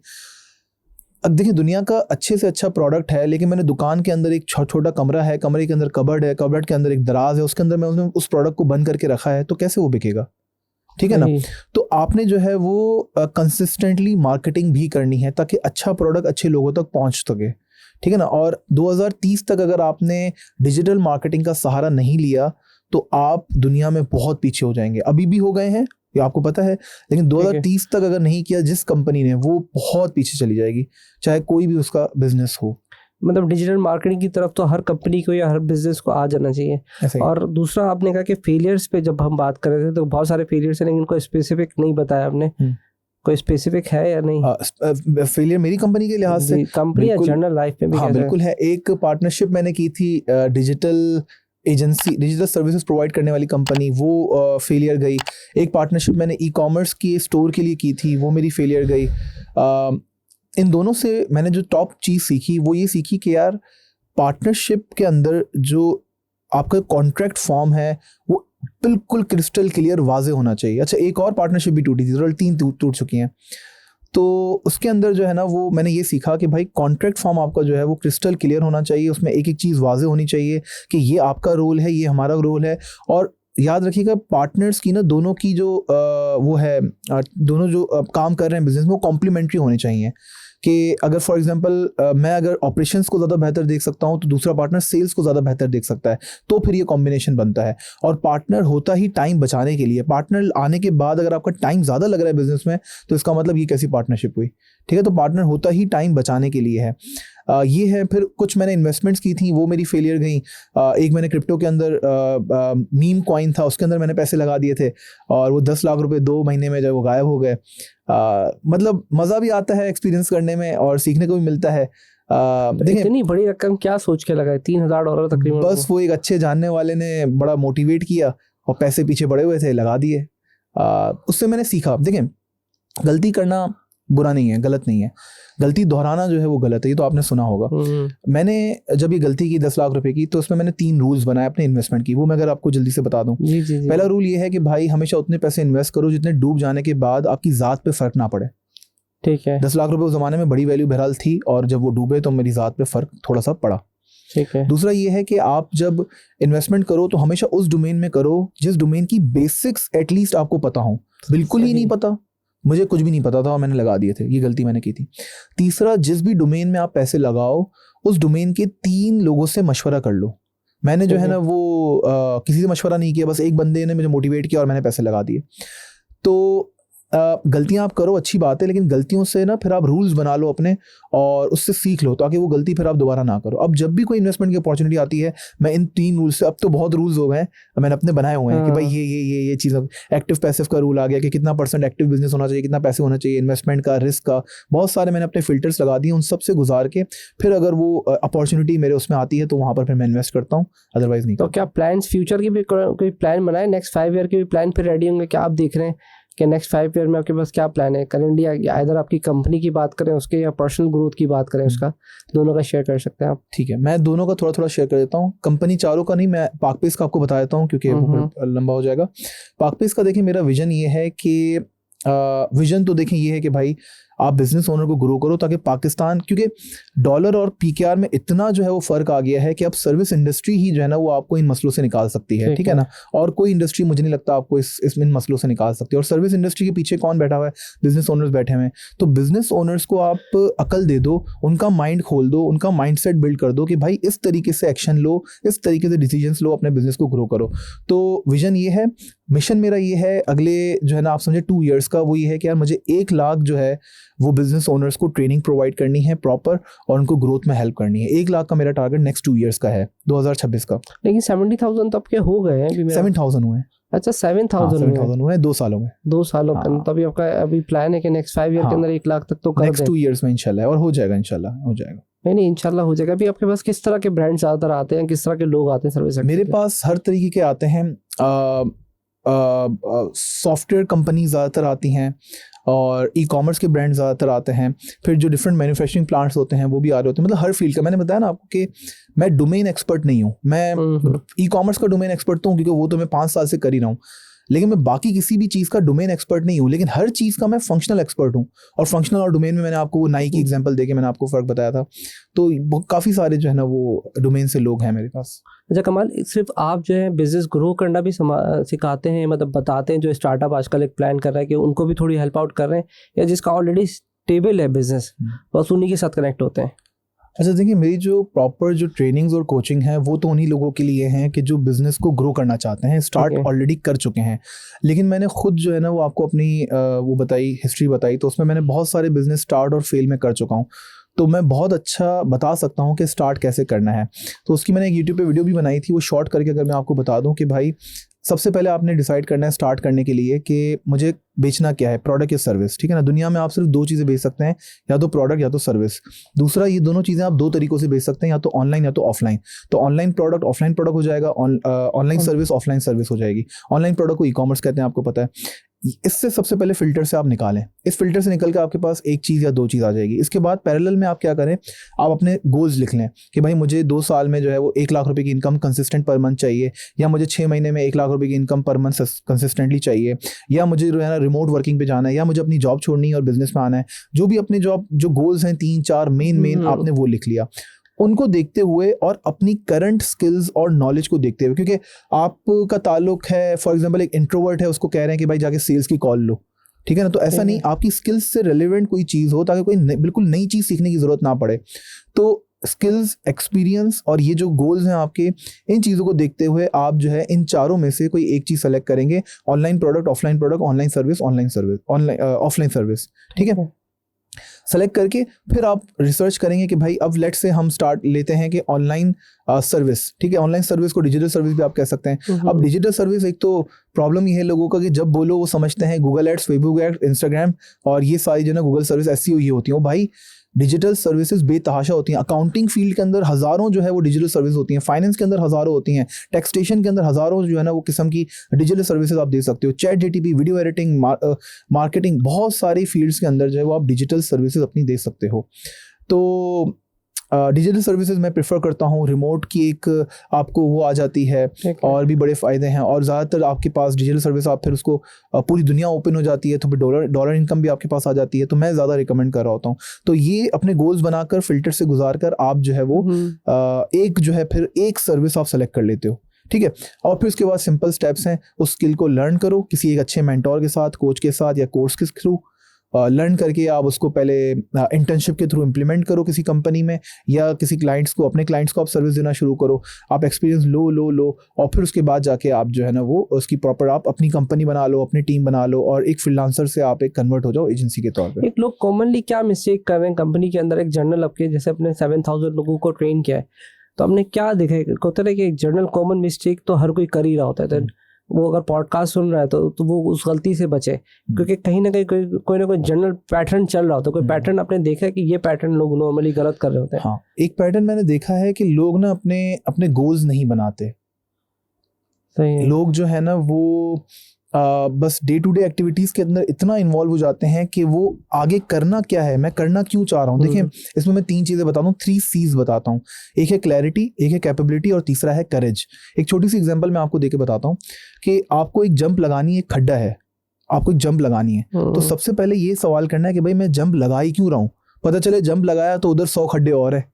अब देखिए दुनिया का अच्छे से अच्छा प्रोडक्ट है लेकिन मैंने दुकान के अंदर एक छोटा कमरा है, कमरे के अंदर कबर्ड है, कबर्ड के अंदर एक दराज है, उसके अंदर मैंने उस प्रोडक्ट को बंद करके रखा है, तो कैसे वो बिकेगा, ठीक है ना। तो आपने जो है वो कंसिस्टेंटली मार्केटिंग भी करनी है ताकि अच्छा प्रोडक्ट अच्छे लोगों तक पहुंच सके, ठीक है ना। और 2030 तक अगर आपने डिजिटल मार्केटिंग का सहारा नहीं लिया तो आप दुनिया में बहुत पीछे हो जाएंगे। अभी भी हो गए हैं, ये आपको पता है, लेकिन 2030 तक अगर नहीं किया जिस कंपनी ने, वो बहुत पीछे चली जाएगी, चाहे कोई भी उसका बिजनेस हो।
मतलब डिजिटल मार्केटिंग की तरफ तो हर कंपनी को या हर बिजनेस को आ जाना चाहिए।
ऐसे ही।
और दूसरा आपने कहा कि फेलियर्स पे जब हम बात कर रहे थे तो बहुत सारे फेलियर्स हैं, लेकिन कोई स्पेसिफिक नहीं बताया आपने, कोई स्पेसिफिक है या नहीं?
फेलियर मेरी कंपनी के लिहाज से
कंपनी या जनरल लाइफ में भी
हाँ बिल्कुल है। एक पार्टनरशिप मैंने की थी digital agency, digital services provide करने वाली कंपनी, वो फेलियर गई। एक पार्टनरशिप मैंने ई कॉमर्स की स्टोर के लिए की थी, वो मेरी फेलियर गई। इन दोनों से मैंने जो टॉप चीज़ सीखी वो ये सीखी कि यार पार्टनरशिप के अंदर जो आपका कॉन्ट्रैक्ट फॉर्म है वो बिल्कुल क्रिस्टल क्लियर वाजे होना चाहिए। अच्छा, एक और पार्टनरशिप भी टूटी थी, टोटल 3 टूट चुकी हैं। तो उसके अंदर जो है ना वो मैंने ये सीखा कि भाई कॉन्ट्रैक्ट फॉर्म आपका जो है वो क्रिस्टल क्लियर होना चाहिए, उसमें एक एक चीज़ वाजे होनी चाहिए कि ये आपका रोल है, ये हमारा रोल है। और याद रखिएगा पार्टनर्स की ना दोनों की जो वो है, दोनों जो काम कर रहे हैं बिजनेस में वो कॉम्प्लीमेंट्री होने चाहिए। कि अगर फॉर एग्जांपल मैं अगर ऑपरेशंस को ज़्यादा बेहतर देख सकता हूँ तो दूसरा पार्टनर सेल्स को ज़्यादा बेहतर देख सकता है, तो फिर ये कॉम्बिनेशन बनता है। और पार्टनर होता ही टाइम बचाने के लिए। पार्टनर आने के बाद अगर आपका टाइम ज़्यादा लग रहा है बिजनेस में तो इसका मतलब ये कैसी पार्टनरशिप हुई, ठीक है। तो पार्टनर होता ही टाइम बचाने के लिए है। ये है। फिर कुछ मैंने इन्वेस्टमेंट्स की थी, वो मेरी फेलियर गई। एक मैंने क्रिप्टो के अंदर मीम कॉइन था, उसके अंदर मैंने पैसे लगा दिए थे और वो 10 लाख रुपए 2 महीने में जब वो गायब हो गए। मतलब मज़ा भी आता है एक्सपीरियंस करने में और सीखने को भी मिलता है।
देखिए इतनी बड़ी रकम क्या सोच के लगाए, $3000 तकरीबन?
बस वो एक अच्छे जानने वाले ने बड़ा मोटिवेट किया और पैसे पीछे पड़े हुए थे, लगा दिए। उससे मैंने सीखा। देखें, गलती करना बुरा नहीं है, गलत नहीं है, गलती दोहराना जो है वो गलत है, ये तो आपने सुना होगा। मैंने जब ये गलती की 10 लाख रुपए की, तो उसमें मैंने 3 रूल्स बनाए अपने इन्वेस्टमेंट की, वो मैं अगर आपको जल्दी से बता दूं। पहला रूल ये है कि भाई हमेशा उतने पैसे इन्वेस्ट करो जितने डूब जाने के बाद आपकी ज़ात पे फर्क ना पड़े।
ठीक है।
10 लाख रुपए उस जमाने में बड़ी वैल्यू बहरहाल थी, और जब वो डूबे तो मेरी ज़ात पे फर्क थोड़ा सा पड़ा।
ठीक है।
दूसरा ये है कि आप जब इन्वेस्टमेंट करो तो हमेशा उस डोमेन में करो जिस डोमेन की बेसिक्स एटलीस्ट आपको पता हो। बिल्कुल ही नहीं पता, मुझे कुछ भी नहीं पता था और मैंने लगा दिए थे, ये गलती मैंने की थी। तीसरा, जिस भी डोमेन में आप पैसे लगाओ उस डोमेन के 3 लोगों से मशवरा कर लो। मैंने जो है ना वो किसी से मशवरा नहीं किया, बस एक बंदे ने मुझे मोटिवेट किया और मैंने पैसे लगा दिए। तो गलतियां आप करो, अच्छी बात है, लेकिन गलतियों से ना फिर आप रूल्स बना लो अपने और उससे सीख लो ताकि वो गलती फिर आप दोबारा ना करो। अब जब भी कोई इन्वेस्टमेंट की अपॉर्चुनिटी आती है, मैं इन 3 रूल्स से, अब तो बहुत रूल्स हो गए हैं, मैंने अपने बनाए हुए हैं कि भाई ये चीज़। एक्टिव पैसिव का रूल आ गया कि कितना % एक्टिव बिजनेस होना चाहिए, कितना पैसे होना चाहिए, इन्वेस्टमेंट का, रिस्क का, बहुत सारे मैंने अपने फिल्टर्स लगा दिए। उन सब से गुजार के फिर अगर वो अपॉर्चुनिटी मेरे उसमें आती है तो वहाँ पर फिर मैं इन्वेस्ट करता हूँ, अदरवाइज नहीं।
तो क्या प्लान फ्यूचर की भी कोई प्लान बनाए, नेक्स्ट 5 ईयर के भी प्लान फिर रेडी होंगे? क्या आप देख रहे हैं कि नेक्स्ट 5 ईयर में आपके पास क्या प्लान है करेंटली? या इधर आपकी कंपनी की बात करें उसके, या पर्सनल ग्रोथ की बात करें उसका, दोनों का शेयर कर सकते हैं आप।
ठीक है, मैं दोनों का थोड़ा थोड़ा शेयर कर देता हूँ। कंपनी चारों का नहीं, मैं पाकपेस का आपको बता देता हूँ क्योंकि वो लंबा हो जाएगा। पाकपेस का देखिए, मेरा विजन ये है कि विजन तो देखें ये है कि भाई आप बिजनेस ओनर को ग्रो करो ताकि पाकिस्तान, क्योंकि डॉलर और पीकेआर में इतना जो है वो फर्क आ गया है कि अब सर्विस इंडस्ट्री ही जो है ना वो आपको इन मसलों से निकाल सकती है, ठीक है ना। और कोई इंडस्ट्री मुझे नहीं लगता आपको इन मसलों से निकाल सकती है। और सर्विस इंडस्ट्री के पीछे कौन बैठा हुआ है? बिजनेस ओनर्स बैठे हुए हैं। तो बिजनेस ओनर्स को आप अकल दे दो, उनका माइंड खोल दो, उनका माइंड सेट बिल्ड कर दो कि भाई इस तरीके से एक्शन लो, इस तरीके से डिसीजंस लो, अपने बिजनेस को ग्रो करो। तो विजन ये है, मिशन मेरा ये है अगले जो है ना आप समझे 2 इयर्स का, वो ये है कि यार मुझे 1 लाख जो है वो बिजनेस ओनर्स को ट्रेनिंग प्रोवाइड करनी है प्रॉपर और उनको ग्रोथ में हेल्प करनी है। 1 लाख का मेरा टारगेट नेक्स्ट 2 इयर्स का है, 2026 का।
लेकिन 70,000 तब के हो गए हैं अभी?
7,000 हुए हैं।
अच्छा, 7,000
हुए हैं 2 सालों में।
2 सालों के अंदर। तभी आपका अभी प्लान है कि नेक्स्ट 5 ईयर के अंदर 1 लाख तक तो कर दें?
नेक्स्ट 2 इयर्स में इंशाल्लाह, और हो जाएगा, इंशाल्लाह हो जाएगा।
नहीं, इंशाल्लाह हो जाएगा। अभी आपके पास किस तरह के ब्रांड ज़्यादातर आते हैं, किस तरह के लोग आते हैं सर्विस?
मेरे पास हर तरीके के आते हैं। सॉफ्टवेयर कंपनी ज़्यादातर आती हैं और ई कॉमर्स के ब्रांड ज़्यादातर आते हैं। फिर जो डिफरेंट मैन्युफैक्चरिंग प्लांट्स होते हैं वो भी आ रहे होते हैं। मतलब हर फील्ड का, मैंने बताया ना आपको कि मैं डोमेन एक्सपर्ट नहीं हूँ। मैं ई कॉमर्स का डोमेन एक्सपर्ट तो हूँ क्योंकि वो तो मैं 5 साल से कर ही रहा हूँ, लेकिन मैं बाकी किसी भी चीज़ का डोमेन एक्सपर्ट नहीं हूँ। लेकिन हर चीज़ का मैं फंक्शनल एक्सपर्ट हूँ। और फंक्शनल और डोमेन में मैंने आपको वो नाई की एग्जांपल देके मैंने आपको फ़र्क बताया था। तो काफ़ी सारे जो है ना वो डोमेन से लोग हैं मेरे पास।
अच्छा कमाल, सिर्फ आप जो है बिजनेस ग्रो करना भी सिखाते हैं, मतलब बताते हैं जो स्टार्टअप आजकल एक प्लान कर रहा है कि उनको भी थोड़ी हेल्प आउट कर रहे हैं, या जिसका ऑलरेडी स्टेबल है बिजनेस बस उन्हीं के साथ कनेक्ट होते हैं?
अच्छा देखिए, मेरी जो प्रॉपर जो ट्रेनिंग्स और कोचिंग है वो तो उन्हीं लोगों के लिए हैं कि जो बिज़नेस को ग्रो करना चाहते हैं, स्टार्ट ऑलरेडी कर चुके हैं। लेकिन मैंने खुद जो है ना वो आपको अपनी वो बताई, हिस्ट्री बताई, तो उसमें मैंने बहुत सारे बिज़नेस स्टार्ट और फेल में कर चुका हूँ। तो मैं बहुत अच्छा बता सकता हूँ कि स्टार्ट कैसे करना है। तो उसकी मैंने एक यूट्यूब पे वीडियो भी बनाई थी, वो शॉर्ट करके अगर मैं आपको बता दूँ कि भाई सबसे पहले आपने डिसाइड करना है स्टार्ट करने के लिए कि मुझे बेचना क्या है, प्रोडक्ट या सर्विस, ठीक है ना। दुनिया में आप सिर्फ दो चीज़ें बेच सकते हैं, या तो प्रोडक्ट या तो सर्विस। दूसरा, ये दोनों चीज़ें आप दो तरीकों से बेच सकते हैं, या तो ऑनलाइन या तो ऑफलाइन। तो ऑनलाइन प्रोडक्ट ऑफलाइन प्रोडक्ट हो जाएगा, ऑनलाइन सर्विस ऑफलाइन सर्विस हो जाएगी। ऑनलाइन प्रोडक्ट को ई कॉमर्स कहते हैं, आपको पता है। इससे सबसे पहले फिल्टर से आप निकालें, इस फिल्टर से निकल के आपके पास एक चीज़ या दो चीज़ आ जाएगी। इसके बाद पैरेलल में आप क्या करें, आप अपने गोल्स लिख लें कि भाई मुझे 2 साल में जो है वो 1 लाख रुपए की इनकम कंसिस्टेंट पर मंथ चाहिए, या मुझे 6 महीने में 1 लाख रुपए की इनकम पर मंथ कंसिस्टेंटली चाहिए, या मुझे जो है ना रिमोट वर्किंग पे जाना है, या मुझे अपनी जॉब छोड़नी है और बिजनेस में आना है। जो भी अपने जॉब जो गोल्स हैं 3-4 मेन आपने वो लिख लिया। उनको देखते हुए और अपनी करंट स्किल्स और नॉलेज को देखते हुए, क्योंकि आपका ताल्लुक है, फॉर एग्जांपल एक इंट्रोवर्ट है, उसको कह रहे हैं कि भाई जाके सेल्स की कॉल लो, ठीक है ना। तो ऐसा नहीं, आपकी स्किल्स से रिलेवेंट कोई चीज़ हो ताकि कोई बिल्कुल नई चीज़ सीखने की ज़रूरत ना पड़े। तो स्किल्स, एक्सपीरियंस और ये जो गोल्स हैं आपके, इन चीज़ों को देखते हुए आप जो है इन चारों में से कोई एक चीज़ सेलेक्ट करेंगे, online product, offline product, online service, offline service, ठीक है। सेलेक्ट करके फिर आप रिसर्च करेंगे कि भाई अब लेट से हम स्टार्ट लेते हैं कि ऑनलाइन सर्विस, ठीक है। ऑनलाइन सर्विस को डिजिटल सर्विस भी आप कह सकते हैं। अब डिजिटल सर्विस, एक तो प्रॉब्लम ये है लोगों का कि जब बोलो वो समझते हैं Google ads, Facebook ads, Instagram और ये सारी जो है गूगल सर्विस SEO ये होती है। भाई डिजिटल सर्विसेज बेतहाशा होती हैं। अकाउंटिंग फील्ड के अंदर हज़ारों जो है वो डिजिटल सर्विस होती हैं, फाइनेंस के अंदर हज़ारों होती हैं, टैक्सेशन के अंदर हज़ारों जो है ना वो किस्म की डिजिटल सर्विसेज आप दे सकते हो। Chat GTP, video editing, marketing, बहुत सारी फील्ड्स के अंदर जो है वो आप डिजिटल सर्विसेज अपनी दे सकते हो। तो डिजिटल सर्विसेज मैं प्रेफर करता हूँ। रिमोट की एक आपको वो आ जाती है और भी बड़े फ़ायदे हैं, और ज़्यादातर आपके पास डिजिटल सर्विस आप फिर उसको पूरी दुनिया ओपन हो जाती है, तो फिर डॉलर इनकम भी आपके पास आ जाती है। तो मैं ज़्यादा रिकमेंड कर रहा होता हूँ। तो ये अपने गोल्स बनाकर फिल्टर से गुजार कर आप जो है वो एक जो है फिर एक सर्विस आप सेलेक्ट कर लेते हो, ठीक है। और फिर उसके बाद सिंपल स्टेप्स हैं, उस स्किल को लर्न करो किसी एक अच्छे मेंटोर के साथ, कोच के साथ या कोर्स के थ्रू। लर्न करके आप उसको पहले इंटर्नशिप के थ्रू इम्प्लीमेंट करो किसी कंपनी में, या किसी क्लाइंट्स को, अपने क्लाइंट्स को आप सर्विस देना शुरू करो। आप एक्सपीरियंस लो और फिर उसके बाद जाके आप जो है ना वो उसकी प्रॉपर आप अपनी कंपनी बना लो, अपनी टीम बना लो, और एक फ्रीलांसर से आप एक कन्वर्ट हो जाओ एजेंसी के तौर पे।
एक लोग कॉमनली क्या मिस्टेक कर रहे हैं कंपनी के अंदर, एक जर्नल आपके जैसे अपने 7000 लोगों को ट्रेन किया है, तो हमने क्या देखा है, होता है कि एक जर्नल कॉमन मिस्टेक तो हर कोई कर ही रहा होता है। तो वो अगर पॉडकास्ट सुन रहा है तो वो उस गलती से बचे, क्योंकि कहीं ना कहीं कोई ना कोई जनरल पैटर्न चल रहा होता है। कोई पैटर्न आपने देखा है कि ये पैटर्न लोग नॉर्मली गलत कर रहे होते हैं?
हाँ, एक पैटर्न मैंने देखा है कि लोग ना अपने गोल्स नहीं बनाते।
सही है।
लोग जो है ना वो बस डे टू डे एक्टिविटीज़ के अंदर इतना इन्वॉल्व हो जाते हैं कि वो आगे करना क्या है, मैं करना क्यों चाह रहा हूँ। देखिए, इसमें मैं 3 चीज़ें बताता हूँ, 3 C's बताता हूँ। एक है क्लैरिटी, एक है कैपेबिलिटी और तीसरा है करेज। एक छोटी सी एग्जांपल मैं आपको देके बताता हूँ कि आपको एक जंप लगानी है, एक खड्डा है, आपको एक जंप लगानी है। तो सबसे पहले ये सवाल करना है कि भाई मैं जंप लगा ही क्यों रहा हूँ। पता चले जंप लगाया तो उधर 100 खड्डे और है,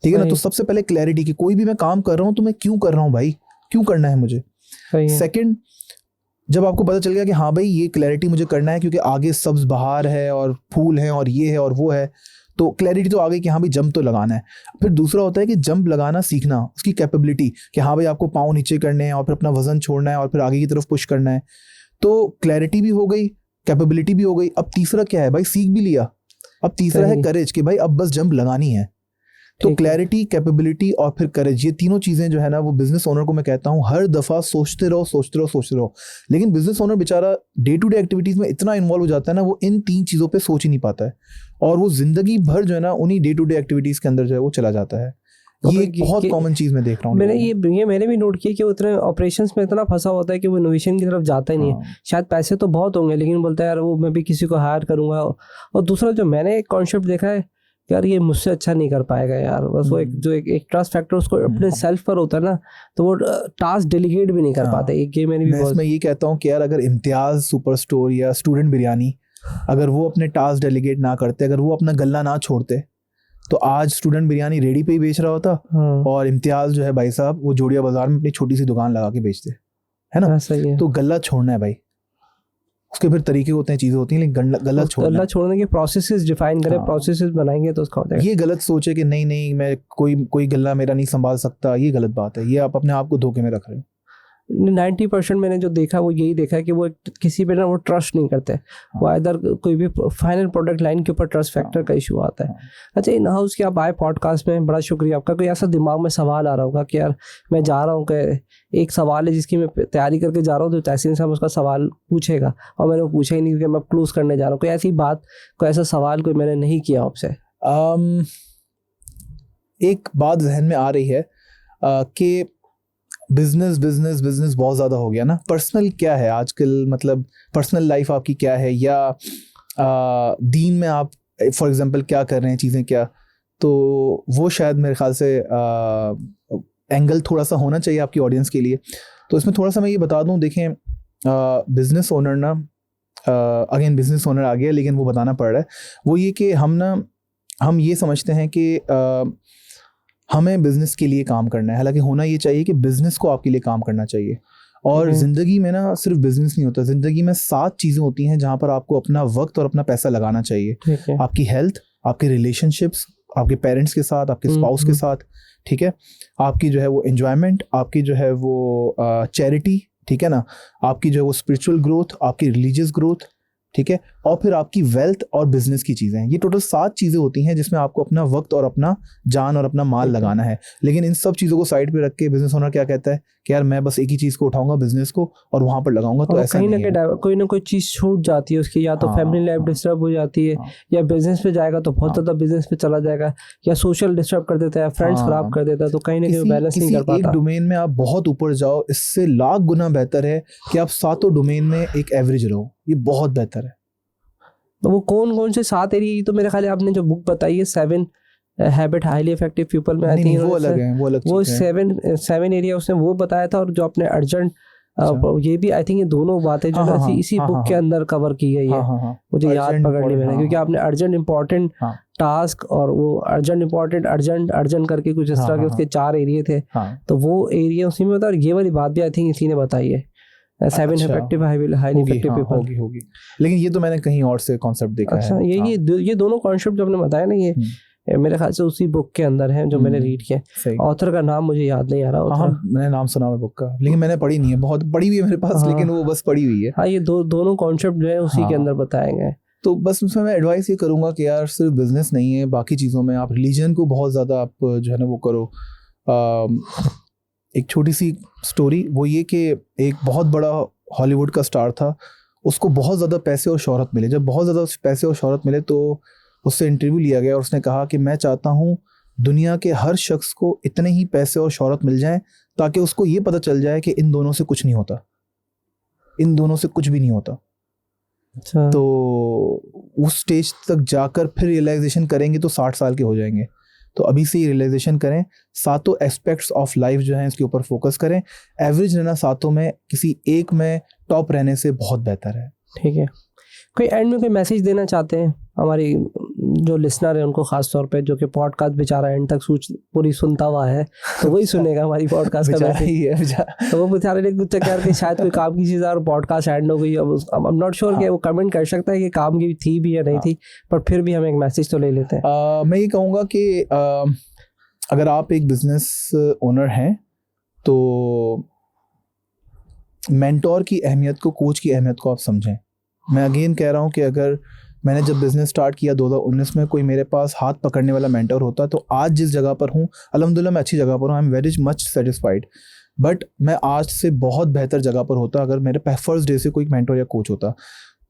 ठीक है ना। तो सबसे पहले क्लैरिटी कि कोई भी मैं काम कर रहा हूँ तो मैं क्यों कर रहा हूँ भाई, क्यों करना है मुझे। सेकंड, जब आपको पता चल गया कि हाँ भाई ये क्लैरिटी मुझे करना है क्योंकि आगे सब्ज बहार है और फूल हैं और ये है और वो है, तो क्लैरिटी तो आ गई कि हाँ भाई जंप तो लगाना है। फिर दूसरा होता है कि जंप लगाना सीखना, उसकी कैपेबिलिटी कि हाँ भाई आपको पाँव नीचे करने हैं और फिर अपना वजन छोड़ना है और फिर आगे की तरफ पुश करना है। तो क्लैरिटी भी हो गई, कैपेबिलिटी भी हो गई। अब तीसरा क्या है भाई, सीख भी लिया। अब तीसरा है करेज कि भाई अब बस जंप लगानी है। तो क्लैरिटी, कैपेबिलिटी और फिर करेज, ये तीनों चीज़ें जो है ना वो बिजनेस ओनर को मैं कहता हूँ हर दफ़ा सोचते रहो। लेकिन बिजनेस ओनर बेचारा डे टू डे एक्टिविटीज़ में इतना इन्वॉल्व हो जाता है ना, वो इन 3 चीज़ों पे सोच ही नहीं पाता है और वो जिंदगी भर जो है ना उन्हीं डे टू डे एक्टिविटीज़ के अंदर जो है वो चला जाता है। ये एक बहुत कॉमन चीज़ मैं देख रहा हूँ।
मैंने भी नोट किया कि वो इतने ऑपरेशंस में इतना फंसा होता है कि वो इनोवेशन की तरफ जाता ही नहीं है। शायद पैसे तो बहुत होंगे लेकिन बोलता है यार वो मैं भी किसी को हायर करूँगा। और दूसरा जो मैंने एक कॉन्सेप्ट देखा है यार ये मुझसे अच्छा नहीं कर पाएगा यार, बस वो एक ट्रस्ट फैक्टर उसको अपने सेल्फ पर होता है ना, तो वो टास्क डेलीगेट भी नहीं कर पाते। एक गेम मैं
ये कहता हूँ कि यार अगर इम्तियाज सुपर स्टोर या स्टूडेंट बिरयानी अगर वो अपने टास्क डेलीगेट ना करते, अगर वो अपना गल्ला ना छोड़ते, तो आज स्टूडेंट बिरयानी रेडी पे ही बेच रहा होता और इम्तियाज जो है भाई साहब वो जोड़िया बाजार में अपनी छोटी सी दुकान लगा के बेचते, है ना।
सही है।
तो गल्ला छोड़ना है भाई, उसके फिर तरीके होते हैं, चीजें होती हैं, लेकिन गलत
छोड़ने के प्रोसेसेस डिफाइन करें, प्रोसेसेस बनाएंगे तो उसका होता है।
ये गलत सोचे कि नहीं मैं कोई गल्ला मेरा नहीं संभाल सकता, ये गलत बात है। ये आप अपने आप को धोखे में रख रहे हो।
90% मैंने जो देखा वो यही देखा है कि वो किसी पे ना वो ट्रस्ट नहीं करते। वो इधर कोई भी फाइनल प्रोडक्ट लाइन के ऊपर ट्रस्ट फैक्टर का इशू आता है। अच्छा, इन हाउस के आप आए पॉडकास्ट में, बड़ा शुक्रिया आपका। कोई ऐसा दिमाग में सवाल आ रहा होगा कि यार मैं जा रहा हूँ, कि एक सवाल है जिसकी मैं तैयारी करके जा रहा हूँ, तो तहसीन साहब उसका सवाल पूछेगा और मैंने वो पूछा ही नहीं क्योंकि मैं क्लोज करने जा रहा हूँ। कोई ऐसी बात, कोई ऐसा सवाल कोई मैंने नहीं किया आपसे?
एक बात जहन में आ रही है कि बिजनेस बिजनेस बिजनेस बहुत ज़्यादा हो गया ना। पर्सनल क्या है आजकल, मतलब पर्सनल लाइफ आपकी क्या है, या दीन में आप फॉर एग्जांपल क्या कर रहे हैं, चीज़ें क्या, तो वो शायद मेरे ख्याल से एंगल थोड़ा सा होना चाहिए आपकी ऑडियंस के लिए। तो इसमें थोड़ा सा मैं ये बता दूं, देखें बिजनेस ओनर ना, अगेन बिजनेस ओनर आ गया लेकिन वो बताना पड़ रहा है, वो ये कि हम ये समझते हैं कि हमें बिजनेस के लिए काम करना है। हालांकि होना ये चाहिए कि बिजनेस को आपके लिए काम करना चाहिए। और ज़िंदगी में ना सिर्फ बिजनेस नहीं होता, ज़िंदगी में 7 चीज़ें होती हैं जहाँ पर आपको अपना वक्त और अपना पैसा लगाना चाहिए। आपकी हेल्थ, आपके रिलेशनशिप्स, आपके पेरेंट्स के साथ, आपके स्पाउस के साथ, ठीक है, आपकी जो है वो एंजॉयमेंट, आपकी जो है वो चैरिटी, ठीक है ना, आपकी जो है वो स्पिरिचुअल ग्रोथ, आपकी रिलीजियस ग्रोथ, ठीक है, और फिर आपकी वेल्थ और बिजनेस की चीज़ें। ये टोटल 7 चीज़ें होती हैं जिसमें आपको अपना वक्त और अपना जान और अपना माल लगाना है। लेकिन इन सब चीज़ों को साइड पे रख के बिजनेस ओनर क्या कहता है कि यार मैं बस एक ही चीज़ को उठाऊंगा, बिजनेस को, और वहाँ पर लगाऊंगा। तो ऐसा
कहीं
नहीं है,
कोई ना कोई चीज़ छूट जाती है उसकी, या तो फैमिली लाइफ डिस्टर्ब हो जाती है, या बिजनेस पे जाएगा तो बहुत ज़्यादा बिजनेस पे चला जाएगा, या सोशल डिस्टर्ब कर देता है, फ्रेंड्स खराब कर देता है, तो कहीं ना कहीं बैलेंस नहीं कर पाता।
एक डोमेन में आप बहुत ऊपर जाओ, इससे लाख गुना बेहतर है कि आप 7 डोमेन में एक एवरेज रहो। ये बहुत बेहतर है।
तो वो कौन कौन से 7 एरिया, तो मेरे ख्याल आपने जो बुक बताई है 7 हैबिट हाईली इफेक्टिव पीपल में, आई थिंक
वो अलग है, वो अलग
वो 7 एरिया उसने वो बताया था। और जो आपने अर्जेंट, ये भी आई थिंक ये दोनों बातें जो इसी बुक के अंदर कवर की गई है। मुझे याद पकड़नी मैंने, क्योंकि आपने अर्जेंट इंपॉर्टेंट टास्क और वो अर्जेंट इंपॉर्टेंट अर्जेंट करके कुछ इस तरह के उसके 4 एरिया थे। तो वो एरिया उसी में बता, और ये वाली बात भी आई थिंक इसी ने बताई है, 7 इफेक्टिव हाईली इफेक्टिव पीपल।
होगी, लेकिन ये तो मैंने कहीं और से कॉन्सेप्ट देखा है।
अच्छा, ये दोनों कॉन्सेप्ट जो आपने बताया ना, ये मेरे ख्याल से उसी बुक के अंदर है जो मैंने रीड किया। ऑथर का नाम मुझे याद नहीं आ रहा।
हाँ, मैंने नाम सुना है बुक का, लेकिन मैंने पढ़ी नहीं है। बहुत पढ़ी हुई है मेरे पास, लेकिन वो बस पढ़ी हुई है।
हाँ, ये दोनों कॉन्सेप्ट जो है उसी के अंदर बताए गए।
तो बस उसमें मैं एडवाइस ये करूँगा कि यार सिर्फ बिजनेस नहीं है, बाकी चीज़ों में आप रिलीजन को बहुत ज़्यादा आप जो है ना वो करो। एक छोटी सी स्टोरी, वो ये कि एक बहुत बड़ा हॉलीवुड का स्टार था, उसको बहुत ज़्यादा पैसे और शोहरत मिले। जब बहुत ज़्यादा पैसे और शोहरत मिले तो उससे इंटरव्यू लिया गया और उसने कहा कि मैं चाहता हूँ दुनिया के हर शख्स को इतने ही पैसे और शोहरत मिल जाएं ताकि उसको ये पता चल जाए कि इन दोनों से कुछ नहीं होता, इन दोनों से कुछ भी नहीं होता।
अच्छा।
तो उस स्टेज तक जाकर फिर रियलाइजेशन करेंगे तो 60 साल के हो जाएंगे। तो अभी से ही रियलाइजेशन करें, 7 एस्पेक्ट्स ऑफ लाइफ जो हैं इसके ऊपर फोकस करें। एवरेज रहना 7 में, किसी एक में टॉप रहने से बहुत बेहतर है।
ठीक है, कोई एंड में कोई मैसेज देना चाहते हैं हमारी जो लिसनर है उनको, खास तौर पे जो कि पॉडकास्ट बेचारा एंड तक पूरी सुनता हुआ है, तो वही सुनेगा हमारी पॉडकास्ट का मैसेज। तो वो बेचारे ने कुछ यार कि शायद कोई काम की चीज़ और पॉडकास्ट एंड हो गई। अब आई एम नॉट श्योर कि वो कमेंट कर सकता है कि काम की थी भी या नहीं थी, पर फिर भी हम एक मैसेज तो ले लेते हैं।
मैं ये कहूँगा कि अगर आप एक बिजनेस ओनर हैं तो मेंटोर की अहमियत को, कोच की अहमियत को आप समझें। मैं अगेन कह रहा हूँ कि अगर मैंने जब बिज़नेस स्टार्ट किया 2019 में, कोई मेरे पास हाथ पकड़ने वाला मेंटर होता तो आज जिस जगह पर हूँ, अल्हम्दुलिल्लाह मैं अच्छी जगह पर हूँ, I am very much satisfied, but मैं आज से बहुत बेहतर जगह पर होता अगर मेरे फर्स्ट डे से कोई मेंटर या कोच होता।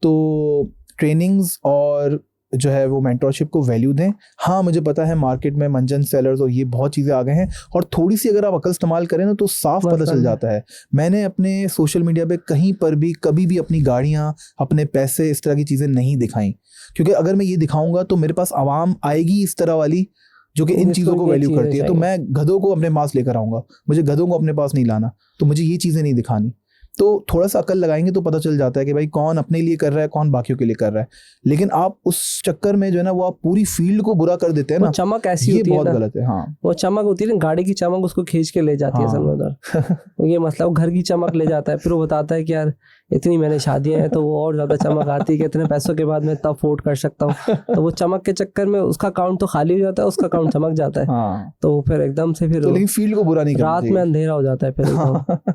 तो ट्रेनिंग्स और जो है वो मेंटरशिप को वैल्यू दें। हाँ, मुझे पता है मार्केट में मंजन सेलर्स और ये बहुत चीज़ें आ गए हैं, और थोड़ी सी अगर आप अकल इस्तेमाल करें ना तो साफ पता चल जाता है। मैंने अपने सोशल मीडिया पे कहीं पर भी कभी भी अपनी गाड़ियाँ, अपने पैसे, इस तरह की चीज़ें नहीं दिखाई, क्योंकि अगर मैं ये दिखाऊंगा तो मेरे पास आवाम आएगी इस तरह वाली जो कि इन चीज़ों को वैल्यू करती है। तो मैं गधों को अपने पास लेकर आऊँगा, मुझे गधों को अपने पास नहीं लाना, तो मुझे ये चीज़ें नहीं दिखानी। तो थोड़ा सा अकल लगाएंगे तो पता चल जाता है कि भाई कौन अपने लिए कर रहा है, कौन बाकियों के लिए कर रहा है। लेकिन आप उस चक्कर में जो है ना वो आप पूरी फील्ड को बुरा कर देते हैं ना,
चमक ऐसी होती है,
ये बहुत गलत है। हाँ,
वो चमक होती है ना, गाड़ी की चमक उसको खींच के ले जाती है असल में उधर। ये मतलब वो घर की चमक ले जाता है, फिर वो बताता है कि यार इतनी मैंने शादियां हैं, तो वो और ज्यादा चमक आती है कि इतने पैसों के बाद मैं इतना अफोर्ड कर सकता हूँ। तो वो चमक के चक्कर में उसका अकाउंट तो खाली हो जाता है, उसका अकाउंट चमक जाता है। तो फिर एकदम से फिर
लेकिन फील्ड को बुरा नहीं करना
रात में अंधेरा हो जाता है फिर।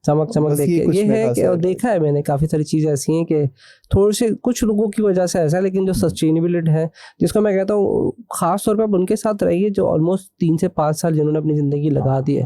चमक
बस
देख
ये
के
कुछ
ये
मेरे
है
ख्याल
कि
से
और देखा है मैंने काफ़ी सारी चीज़ें ऐसी हैं कि थोड़े से कुछ लोगों की वजह से ऐसा है, लेकिन जो सस्टेनेबिलिटी है जिसको मैं कहता हूँ खास तौर पे आप उनके साथ रहिए जो ऑलमोस्ट 3 से 5 साल जिन्होंने अपनी ज़िंदगी लगा दी है,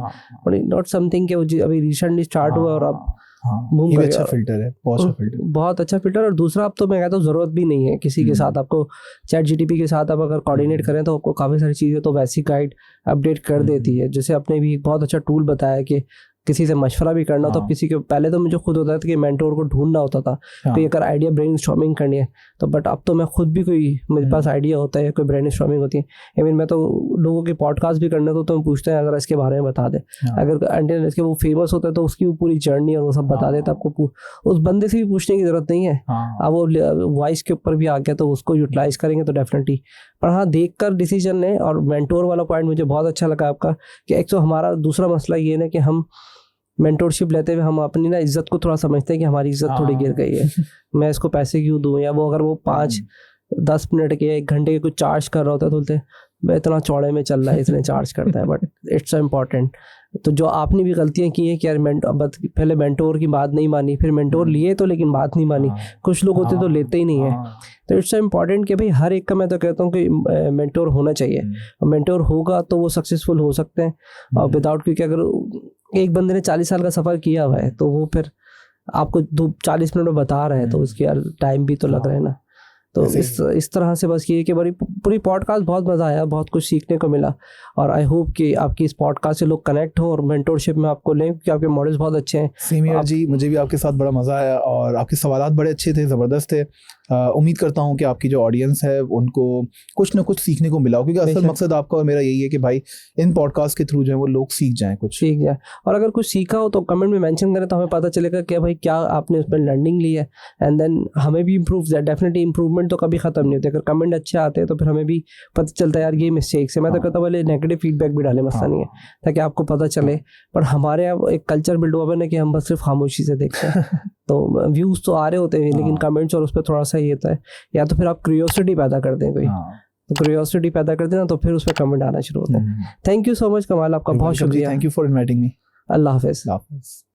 बट नॉट समथिंग कि वो अभी रिसेंटली स्टार्ट हुआ और आप घूम
ये भी
कर
अच्छा
और-
फिल्टर है, बहुत अच्छा फिल्टर।
बहुत अच्छा फिल्टर। और दूसरा अब तो मैं कहता हूँ ज़रूरत भी नहीं है किसी के साथ, आपको चैट जीटीपी के साथ आप अगर कोऑर्डिनेट करें तो आपको काफ़ी सारी चीज़ें तो वैसी गाइड अपडेट कर देती है। जैसे आपने भी एक बहुत अच्छा टूल बताया कि किसी से मशवरा भी करना हो तो
हाँ।
किसी के पहले तो मुझे खुद होता था कि मेंटोर को ढूंढना होता था
हाँ।
कोई अगर आइडिया ब्रेनस्टॉर्मिंग करनी है तो, बट अब तो मैं खुद भी कोई मेरे पास आइडिया होता है कोई ब्रेनस्टॉर्मिंग होती है, आई मीन मैं तो लोगों के पॉडकास्ट भी करने तो मैं पूछते हैं अगर इसके बारे में बता दे, अगर अंटिल इसके वो फेमस होता है तो उसकी वो पूरी जर्नी और वो सब बता देता, आपको उस बंदे से भी पूछने की जरूरत नहीं है। अब वो वॉइस के ऊपर भी आ गया तो उसको यूटिलाइज करेंगे तो डेफिनेटली, पर हाँ देख कर डिसीजन लें। और मेंटोर वाला पॉइंट मुझे बहुत अच्छा लगा आपका कि एक तो हमारा दूसरा मसला ये है कि हम मेंटोरशिप लेते हुए हम अपनी ना इज्जत को थोड़ा समझते हैं कि हमारी इज्जत थोड़ी गिर गई है, मैं इसको पैसे क्यों दूं, या वो अगर वो 5-10 मिनट के 1 घंटे के कुछ चार्ज कर रहा होता है तो बोलते हैं मैं इतना चौड़े में चल रहा है इसलिए चार्ज करता है, बट इट्स सो इम्पॉर्टेंट। तो जो आपने भी गलतियां की हैं कि यार पहले मेंटोर की बात नहीं मानी, फिर मेंटोर लिए तो लेकिन बात नहीं मानी, कुछ लोग होते तो लेते ही नहीं है। तो इट्स सो इम्पॉर्टेंट कि भाई हर एक का मैं तो कहता हूँ कि मेंटोर होना चाहिए, और मेंटोर होगा तो वो सक्सेसफुल हो सकते हैं और विदाउट, क्योंकि अगर एक बंदे ने 40 साल का सफ़र किया हुआ है तो वो फिर आपको 40 मिनट में बता रहे हैं तो उसके यार टाइम भी तो लग रहा है ना। तो इस तरह से बस ये कि बड़ी पूरी पॉडकास्ट बहुत मज़ा आया, बहुत कुछ सीखने को मिला, और आई होप कि आपकी इस पॉडकास्ट से लोग कनेक्ट हों और मेंटोरशिप में आपको लें क्योंकि आपके मॉडल्स बहुत अच्छे हैं।
सेम यार जी, मुझे भी आपके साथ बड़ा मज़ा आया और आपके सवालात बड़े अच्छे थे, ज़बरदस्त थे। उम्मीद करता हूँ कि आपकी जो ऑडियंस है उनको कुछ ना कुछ सीखने को मिला हो, क्योंकि असल मकसद आपका और मेरा यही है कि भाई इन पॉडकास्ट के थ्रू जो है वो लोग सीख जाएं, कुछ
सीख जाए। और अगर कुछ सीखा हो तो कमेंट में मेंशन करें तो हमें पता चलेगा कि भाई क्या आपने उसमें लर्निंग ली है, एंड देन हमें भी इम्प्रूव, डेफिनेटली इंप्रूवमेंट तो कभी ख़त्म नहीं होते। अगर कमेंट अच्छे आते हैं तो फिर हमें भी पता चलता है यार ये मिस्टेक्स है। मैं तो कहता हूँ पहले नेगेटिव फीडबैक भी डाले, मसला नहीं है, ताकि आपको पता चले। पर हमारे यहाँ एक कल्चर बिल्ड हुआ है कि हम बस सिर्फ खामोशी से देखते हैं तो व्यूज़ तो आ रहे होते हैं लेकिन कमेंट्स और उस पर थोड़ा सा ये होता है, या तो फिर आप क्यूरियोसिटी पैदा कर दें कोई, तो क्यूरियोसिटी पैदा कर देना तो फिर उस पर कमेंट आना शुरू होता है। थैंक यू सो मच कमाल, आपका बहुत शुक्रिया।
Thank you for inviting me.
अल्लाह हाफिज़।